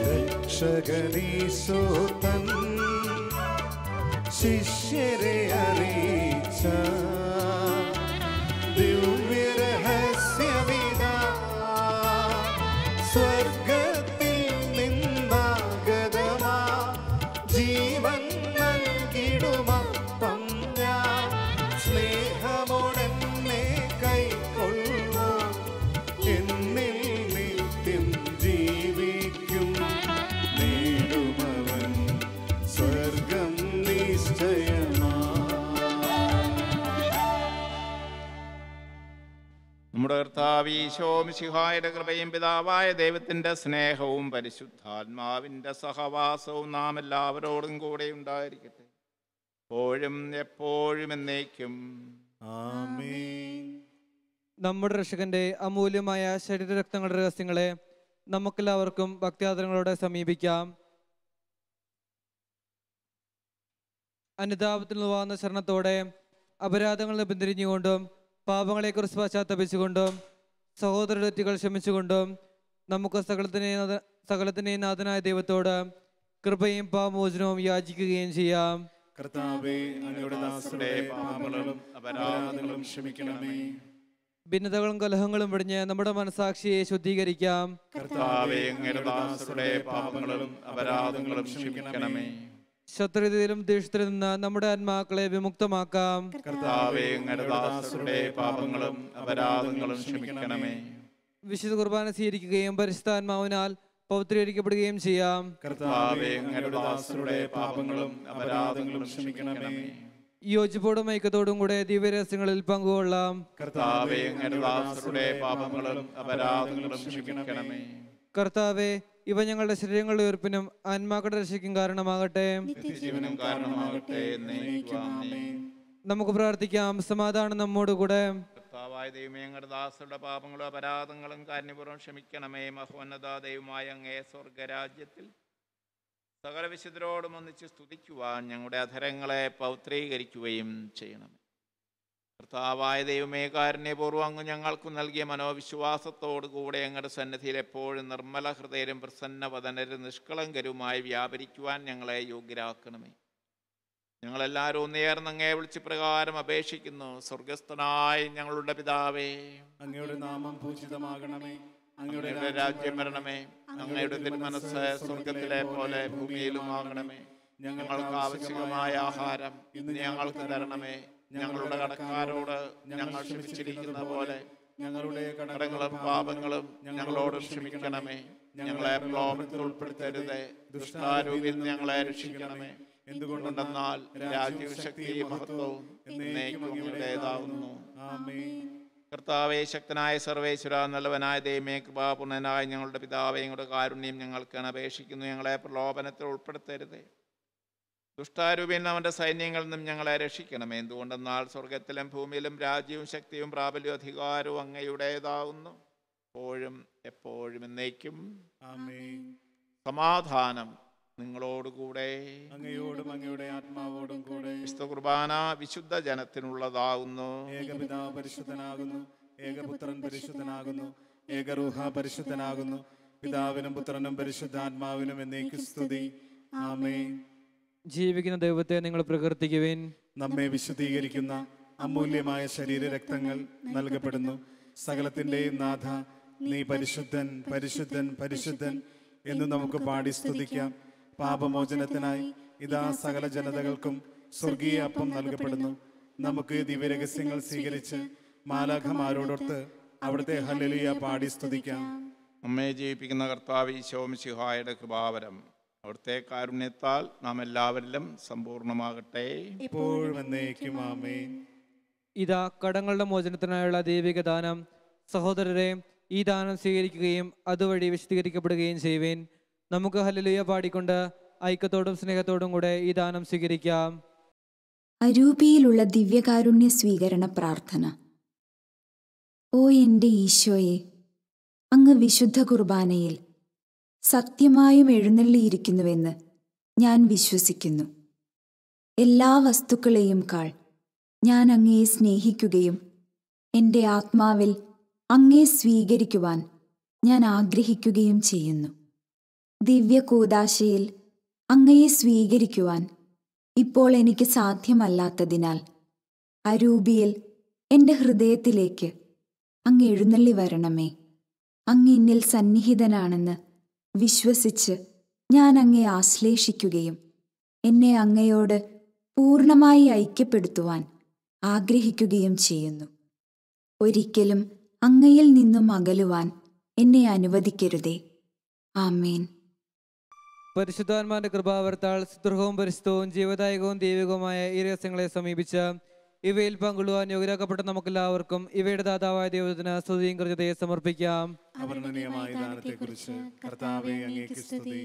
രക്ഷകനീശോ തൻ ശിഷ്യരെ അറിയിച്ച ദിവ്യരഹസ്യമിതാ, സ്വർഗത്തിൽ നിന്നാഗതമാ ജീവൻ നൽകിടുമപ്പം ഞാൻ, സ്നേഹമോടെന്നെ കൈക്കൊള്ളൂ, എന്നിൽ നിത്യം ജീവിക്കും, നേടുമവൻ സ്വർഗം നിശ്ചയമാ. നമ്മുടെ കർത്താവ് ഈശോ മിശിഹായുടെ കൃപയും പിതാവായ ദൈവത്തിൻ്റെ സ്നേഹവും പരിശുദ്ധാത്മാവിൻ്റെ സഹവാസവും നാം എല്ലാവരോടും കൂടെ ഉണ്ടായിരിക്കട്ടെ, എപ്പോഴും എപ്പോഴും എന്നേക്കും. ആമേൻ. നമ്മുടെ രക്ഷകന്റെ അമൂല്യമായ ശരീരരക്തങ്ങളുടെ രഹസ്യങ്ങളെ നമുക്കെല്ലാവർക്കും ഭക്ത്യാദരങ്ങളോടെ സമീപിക്കാം. അനുതാപത്തിൽ നിന്നുവാകുന്ന ശരണത്തോടെ അപരാധങ്ങളിൽ പിന്തിരിഞ്ഞുകൊണ്ടും പാപങ്ങളെക്കുറിച്ച് പശ്ചാത്തപിച്ചുകൊണ്ടും സഹോദര തെറ്റുകൾ ക്ഷമിച്ചുകൊണ്ടും നമുക്ക് സകലത്തിനെയും നാഥനായ ദൈവത്തോട് കൃപയും പാപമോചനവും യാചിക്കുകയും ചെയ്യാം. കർത്താവേ, അങ്ങയുടെ ദാസരുടെ പാപങ്ങളും അപരാധങ്ങളും ക്ഷമിക്കണമേ. ഭിന്നതകളും കലഹങ്ങളും വെടിഞ്ഞ് നമ്മുടെ മനസാക്ഷിയെ ശുദ്ധീകരിക്കാം. കർത്താവേ, അങ്ങയുടെ ദാസരുടെ പാപങ്ങളും അപരാധങ്ങളും ക്ഷമിക്കണമേ. ശത്രുതയിലും ദേഷ്യത്തിൽ നിന്ന് നമ്മുടെ ആത്മാക്കളെ വിമുക്തമാക്കാം. കർത്താവേ, അങ്ങയുടെ ദാസരുടെ പാപങ്ങളും അപരാധങ്ങളും ക്ഷമിക്കണമേ. വിശുദ്ധ കുർബാന സ്വീകരിക്കുകയും പരിശുദ്ധാത്മാവിനാൽ പൗത്രീകരിക്കപ്പെടുകയും ചെയ്യാം. കർത്താവേ, അങ്ങയുടെ ദാസരുടെ പാപങ്ങളും അപരാധങ്ങളും ക്ഷമിക്കണമേ. യോജിപ്പോടും ഐക്യത്തോടും കൂടെ ദിവ്യരഹസ്യങ്ങളിൽ പങ്കുകൊള്ളാം. കർത്താവേ, അങ്ങയുടെ ദാസരുടെ പാപങ്ങളും അപരാധങ്ങളും ക്ഷമിക്കണമേ. കർത്താവെ, ഇവ ഞങ്ങളുടെ ശരീരങ്ങളുടെ ഉയർപ്പിനും ആത്മാക്കളുടെ രക്ഷയ്ക്കും കാരണമാകട്ടെ, നിത്യജീവനും കാരണമാകട്ടെ. എന്നേക്കും ആമേൻ. നമുക്ക് പ്രാർത്ഥിക്കാം. സമാധാനം നമ്മോടുകൂടെ. കർത്താവായ ദൈവമേ, അങ്ങയുടെ ദാസരുടെ പാപങ്ങളും അപരാധങ്ങളും കാരുണ്യപൂർവ്വം ക്ഷമിക്കണമേ. മഹോന്നത ദൈവമായ അങ്ങേ സ്വർഗരാജ്യത്തിൽ സകല വിശുദ്ധരോടും ഒന്നിച്ച് സ്തുതിക്കുവാൻ ഞങ്ങളുടെ അധരങ്ങളെ പൗത്രീകരിക്കുകയും ചെയ്യണമേ. കർത്താവായ ദൈവമേ, കാരുണ്യപൂർവ്വം അങ്ങ് ഞങ്ങൾക്ക് നൽകിയ മനോവിശ്വാസത്തോടുകൂടെ അങ്ങയുടെ സന്നിധിയിൽ എപ്പോഴും നിർമ്മല ഹൃദയരും പ്രസന്നവദനരും നിഷ്കളങ്കരുമായി വ്യാപരിക്കുവാൻ ഞങ്ങളെ യോഗ്യരാക്കണമേ. ഞങ്ങളെല്ലാവരും ഒന്നേർന്ന് അങ്ങേ വിളിച്ച് പ്രകാരം അപേക്ഷിക്കുന്നു. സ്വർഗസ്ഥനായ ഞങ്ങളുടെ പിതാവേ, അങ്ങയുടെ നാമം പൂജിതമാകണമേ. അങ്ങയുടെ രാജ്യം വരണമേ. അങ്ങയുടെ തിരുമനസ്സ് സ്വർഗത്തിലെ പോലെ ഭൂമിയിലുമാകണമേ. ഞങ്ങൾക്ക് ആവശ്യമായ ആഹാരം ഇന്ന് ഞങ്ങൾക്ക് തരണമേ. ഞങ്ങളുടെ കടക്കാരോട് ഞങ്ങൾ ക്ഷമിച്ചിരിക്കുന്ന പോലെ ഞങ്ങളുടെ കടങ്ങളും പാപങ്ങളും ഞങ്ങളോടും ക്ഷമിക്കണമേ. ഞങ്ങളെ പ്രലോഭനത്തിൽ ഉൾപ്പെടുത്തരുതേ, ദുഷ്ടാരൂപിൽ ഞങ്ങളെ രക്ഷിക്കണമേ. എന്തുകൊണ്ടെന്നാൽ രാജ്യവും ശക്തിയും മഹത്വവും എന്നേക്കും അങ്ങയുടേതാവുന്നു. ആമേൻ. കർത്താവേ, ശക്തനായ സർവേശ്വര, നല്ലവനായ ദൈവമേ, കൃപാപൂർണ്ണനായ ഞങ്ങളുടെ പിതാവേ, ഞങ്ങളുടെ കാരുണ്യം ഞങ്ങൾക്ക് അപേക്ഷിക്കുന്നു. ഞങ്ങളെ പ്രലോഭനത്തിൽ ഉൾപ്പെടുത്തരുതേ, ദുഷ്ടാരൂപിൽ അവൻ്റെ സൈന്യങ്ങളിൽ നിന്നും ഞങ്ങളെ രക്ഷിക്കണമേ. എന്തുകൊണ്ടെന്നാൽ സ്വർഗത്തിലും ഭൂമിയിലും രാജ്യവും ശക്തിയും പ്രാബല്യവും അധികാരവും അങ്ങയുടേതാവുന്നു, എപ്പോഴും എപ്പോഴും എന്നേക്കും. ആമേൻ. സമാധാനം നിങ്ങളോടുകൂടെ, അങ്ങയോടും അങ്ങയുടെ ആത്മാവോടും കൂടെ. വിശുദ്ധ കുർബാന വിശുദ്ധ ജനത്തിനുള്ളതാകുന്നു. ഏകപിതാവ് പരിശുദ്ധനാകുന്നു, ഏകപുത്രൻ പരിശുദ്ധനാകുന്നു, ഏകരൂഹ പരിശുദ്ധനാകുന്നു. പിതാവിനും പുത്രനും പരിശുദ്ധാത്മാവിനും എന്നേക്കും സ്തുതി. ആമേൻ. ജീവിക്കുന്ന ദൈവത്തെ നിങ്ങൾ പ്രകീർത്തിക്കുവിൻ. നമ്മെ വിശുദ്ധീകരിക്കുന്ന അമൂല്യമായ ശരീരരക്തങ്ങൾ നൽകപ്പെടുന്നു. സകലത്തിന്റെയും നാഥ, നീ പരിശുദ്ധൻ, പരിശുദ്ധൻ, പരിശുദ്ധൻ എന്ന് നമുക്ക് പാടി സ്തുതിക്കാം. പാപമോചനത്തിനായി ഇതാ സകല ജനതകൾക്കും സ്വർഗീയ അപ്പം നൽകപ്പെടുന്നു. നമുക്ക് ദിവ്യരഹസ്യങ്ങൾ സ്വീകരിച്ച് മാലാഖമാരോടൊത്ത് അവിടുത്തെ ഹല്ലേലൂയ പാടി സ്തുതിക്കാം. നമ്മെ ജീവിപ്പിക്കുന്ന കർത്താവ് ഈശോ മിശിഹായുടെ കൃപാവരം അവിടുത്തെ കാരുണ്യത്താൽ നാം എല്ലാവരിലും സമ്പൂർണ്ണമാകട്ടെ, ഇപ്പോഴും എന്നേക്കും. ആമേൻ. ഇതാ കടങ്ങളുടെ മോചനത്തിനായുള്ള ദൈവിക ദാനം. സഹോദരരെ, ഈ ദാനം സ്വീകരിക്കുകയും അതുവഴി വിശദീകരിക്കപ്പെടുകയും ചെയ്യുവിൻ. നമുക്ക് ഹല്ലേലൂയ പാടിക്കൊണ്ട് ഐക്യത്തോടും സ്നേഹത്തോടും കൂടെ ഈ ദാനം സ്വീകരിക്കാം. അരൂപിയിലുള്ള ദിവ്യകാരുണ്യ സ്വീകരണ പ്രാർത്ഥന. ഓ എൻ്റെ ഈശോയെ, അങ്ങ് വിശുദ്ധ കുർബാനയിൽ സത്യമായും എഴുന്നള്ളിയിരിക്കുന്നുവെന്ന് ഞാൻ വിശ്വസിക്കുന്നു. എല്ലാ വസ്തുക്കളെയും കാൾ ഞാൻ അങ്ങയെ സ്നേഹിക്കുകയും എൻ്റെ ആത്മാവിൽ അങ്ങയെ സ്വീകരിക്കുവാൻ ഞാൻ ആഗ്രഹിക്കുകയും ചെയ്യുന്നു. ദിവ്യകൂദാശയിൽ അങ്ങയെ സ്വീകരിക്കുവാൻ ഇപ്പോൾ എനിക്ക് സാധ്യമല്ലാത്തതിനാൽ അരൂപിയിൽ എൻ്റെ ഹൃദയത്തിലേക്ക് അങ്ങ് എഴുന്നള്ളി വരണമേ. അങ്ങ് എന്നിൽ സന്നിഹിതനാണെന്ന് വിശ്വസിച്ച് ഞാൻ അങ്ങയെ ആശ്ലേഷിക്കുകയും എന്നെ അങ്ങയോട് പൂർണ്ണമായി ഐക്യപ്പെടുത്തുവാൻ ആഗ്രഹിക്കുകയും ചെയ്യുന്നു. ഒരിക്കലും അങ്ങയിൽ നിന്നും അകലുവാൻ എന്നെ അനുവദിക്കരുതേ. ആമേൻ. പരിശുദ്ധാത്മാവിന്റെ കൃപാവർത്താൽ സുദൃഢവും പരിശുദ്ധവും ജീവദായകവും ദൈവികവുമായ ഈ രഹസ്യങ്ങളെ സമീപിച്ച് ഇവയിൽ പങ്കുകൊള്ളുവാൻ യോഗ്യരാക്കപ്പെട്ട നമുക്കെല്ലാവർക്കും ഇവയുടെ ദാതാവായ ദൈവത്തിന് സ്തുതിയും കൃതജ്ഞതയെ സമർപ്പിക്കാം. അവർണ്ണനീയമായ ദാനത്തെക്കുറിച്ച് കർത്താവേ അങ്ങേക്ക് സ്തുതി.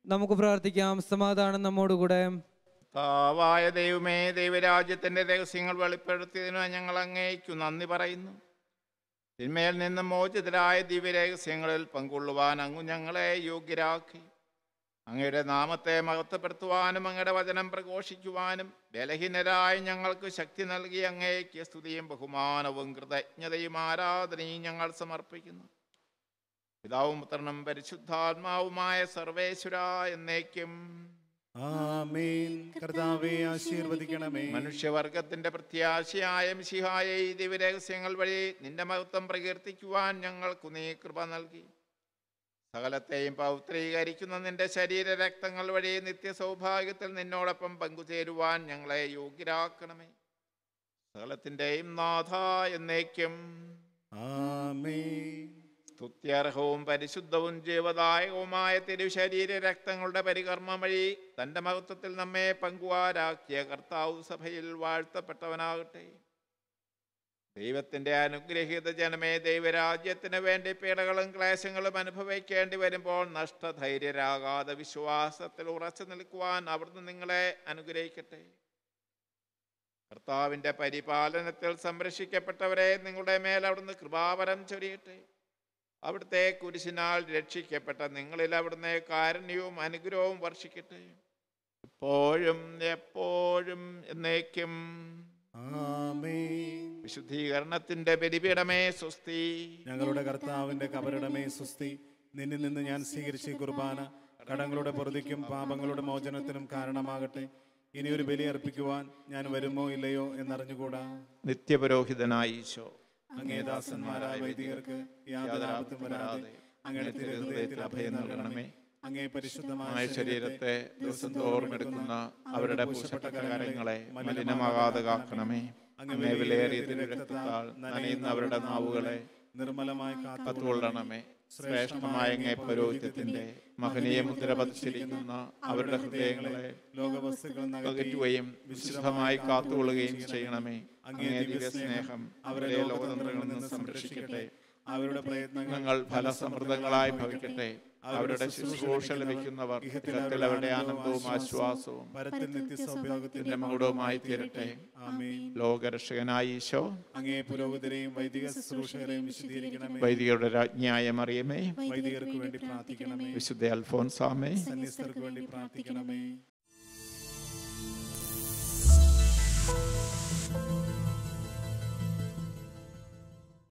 നമുക്ക് പ്രാർത്ഥിക്കാം. സമാധാനം നമ്മോടുകൂടെ. കർത്താവായ ദൈവമേ, ദൈവരാജ്യത്തിന്റെ രഹസ്യങ്ങൾ വെളിപ്പെടുത്തിയതിന് ഞങ്ങൾ അങ്ങേക്കു നന്ദി പറയുന്നു. തിന്മയിൽ നിന്ന് മോചിതരായ ദിവ്യരഹസ്യങ്ങളിൽ പങ്കുകൊള്ളുവാൻ അങ്ങ് ഞങ്ങളെ യോഗ്യരാക്കി. അങ്ങയുടെ നാമത്തെ മഹത്വപ്പെടുത്തുവാനും അങ്ങയുടെ വചനം പ്രഘോഷിക്കുവാനും ബലഹീനരായ ഞങ്ങൾക്ക് ശക്തി നൽകി അങ്ങേക്ക് സ്തുതിയും ബഹുമാനവും കൃതജ്ഞതയും ആരാധനയും ഞങ്ങൾ സമർപ്പിക്കുന്നു. പിതാവും പുത്രനും പരിശുദ്ധാത്മാവുമായ സർവേശ്വരാ എന്നേക്കും ആമേൻ. കർത്താവേ ആശീർവദിക്കണമേ. മനുഷ്യവർഗത്തിന്റെ പ്രത്യാശയായ മിശിഹായെ ഈ ദിവ്യരഹസ്യങ്ങൾ വഴി നിന്റെ മഹത്വം പ്രകീർത്തിക്കുവാൻ ഞങ്ങൾക്കു നീ കൃപ നൽകി. സകലത്തെയും പൗത്രീകരിക്കുന്ന നിന്റെ ശരീര രക്തങ്ങൾ വഴി നിത്യസൗഭാഗ്യത്തിൽ നിന്നോടൊപ്പം പങ്കുചേരുവാൻ ഞങ്ങളെ യോഗ്യരാക്കണമേ. സകലത്തിൻ്റെയും നാഥ എന്നേക്കും ആമേൻ. സ്തുത്യർഹവും പരിശുദ്ധവും ജീവദായകവുമായ തിരുശരീര രക്തങ്ങളുടെ പരികർമ്മം വഴി തൻ്റെ മഹത്വത്തിൽ നമ്മെ പങ്കുവാരാക്കിയ കർത്താവ് സഭയിൽ വാഴ്ത്തപ്പെട്ടവനാകട്ടെ. ദൈവത്തിൻ്റെ അനുഗ്രഹീത ജനമേ, ദൈവരാജ്യത്തിന് വേണ്ടി പീഡകളും ക്ലേശങ്ങളും അനുഭവിക്കേണ്ടി വരുമ്പോൾ നഷ്ടധൈര്യരാകാതെ വിശ്വാസത്തിൽ ഉറച്ചു നിൽക്കുവാൻ അവിടുന്ന് നിങ്ങളെ അനുഗ്രഹിക്കട്ടെ. കർത്താവിൻ്റെ പരിപാലനത്തിൽ സംരക്ഷിക്കപ്പെട്ടവരെ നിങ്ങളുടെ മേൽ അവിടുന്ന് കൃപാവരം ചൊരിയട്ടെ. അവിടുത്തെ കുരിശിനാൽ രക്ഷിക്കപ്പെട്ട നിങ്ങളിൽ അവിടുന്ന് കാരുണ്യവും അനുഗ്രഹവും വർഷിക്കട്ടെ, ഇപ്പോഴും എപ്പോഴും എന്നേക്കും ആമേൻ. വിശുദ്ധീകരണത്തിന്റെ ബലിപീഠമേ സ്വസ്തി. ഞങ്ങളുടെ കർത്താവിന്റെ കബറിടമേ സ്വസ്തി. നിന്നിൽ നിന്ന് ഞാൻ സ്വീകരിച്ച ഈ കുർബാന കടങ്ങളുടെ പൊറുതിക്കും പാപങ്ങളുടെ മോചനത്തിനും കാരണമാകട്ടെ. ഇനി ഒരു ബലി അർപ്പിക്കുവാൻ ഞാൻ വരുമോ ഇല്ലയോ എന്നറിഞ്ഞുകൂടാ. നിത്യപുരോഹിതനായ ഈശോ, അങ്ങേ ദാസന്മാരായ വൈദികർക്ക് യാതൊരു ആപത്തും വരാതെ അങ്ങയുടെ തിരുഹൃദയത്തിൽ അഭയം നൽകണമേ. അങ്ങേ പരിശുദ്ധമായ ശരീരത്തെ ദിവസം തോറും എടുക്കുന്ന അവരുടെ പൂശപ്പെട്ട കരങ്ങളെ മലിനമാകാതെ കാക്കണമേ. അങ്ങേ വിലയേറിയ തിരുരക്തത്താൽ നനയുന്ന അവരുടെ നാവുകളെ നിർമ്മലമായി കാത്തുകൊള്ളണമേ. ശ്രേഷ്ഠമായ അങ്ങേ പൗരോഹിത്യത്തിന്റെ മഹനീയ മുദ്ര പതിച്ചിരിക്കുന്ന അവരുടെ ഹൃദയങ്ങളെ ലോകവസ്തുക്കൾ അകറ്റുകയും വിശുദ്ധമായി കാത്തുകൊള്ളുകയും ചെയ്യണമേ. അങ്ങേ ദിവ്യസ്നേഹം അവരെ ലോകതന്ത്രങ്ങളിൽ നിന്ന് സംരക്ഷിക്കട്ടെ. അവരുടെ പ്രയത്നങ്ങൾ ഫലസമൃദ്ധങ്ങളായി ഭവിക്കട്ടെ. അവരുടെ ശുശ്രൂഷ ലഭിക്കുന്നവർ ഇഹത്തിൽ അവരുടെ ആനന്ദവും ആശ്വാസവും പരത്തിൽ നിത്യസൗഭാഗ്യത്തിന്റെ മകുടവുമായി തീരട്ടെ. ആമേൻ. ലോകരക്ഷകനായ ഈശോ, അങ്ങേ പുരോഹിതരെയും വൈദിക ശുശ്രൂഷകരെയും വിശദീകരിക്കണമേ. വൈദികരുടെ രാജ്ഞിയായ മറിയമേ, വൈദികർക്ക് വേണ്ടി പ്രാർത്ഥിക്കണമേ. വിശുദ്ധ അൽഫോൻസാമേ, സന്യസ്തർക്ക് വേണ്ടി പ്രാർത്ഥിക്കണമേ.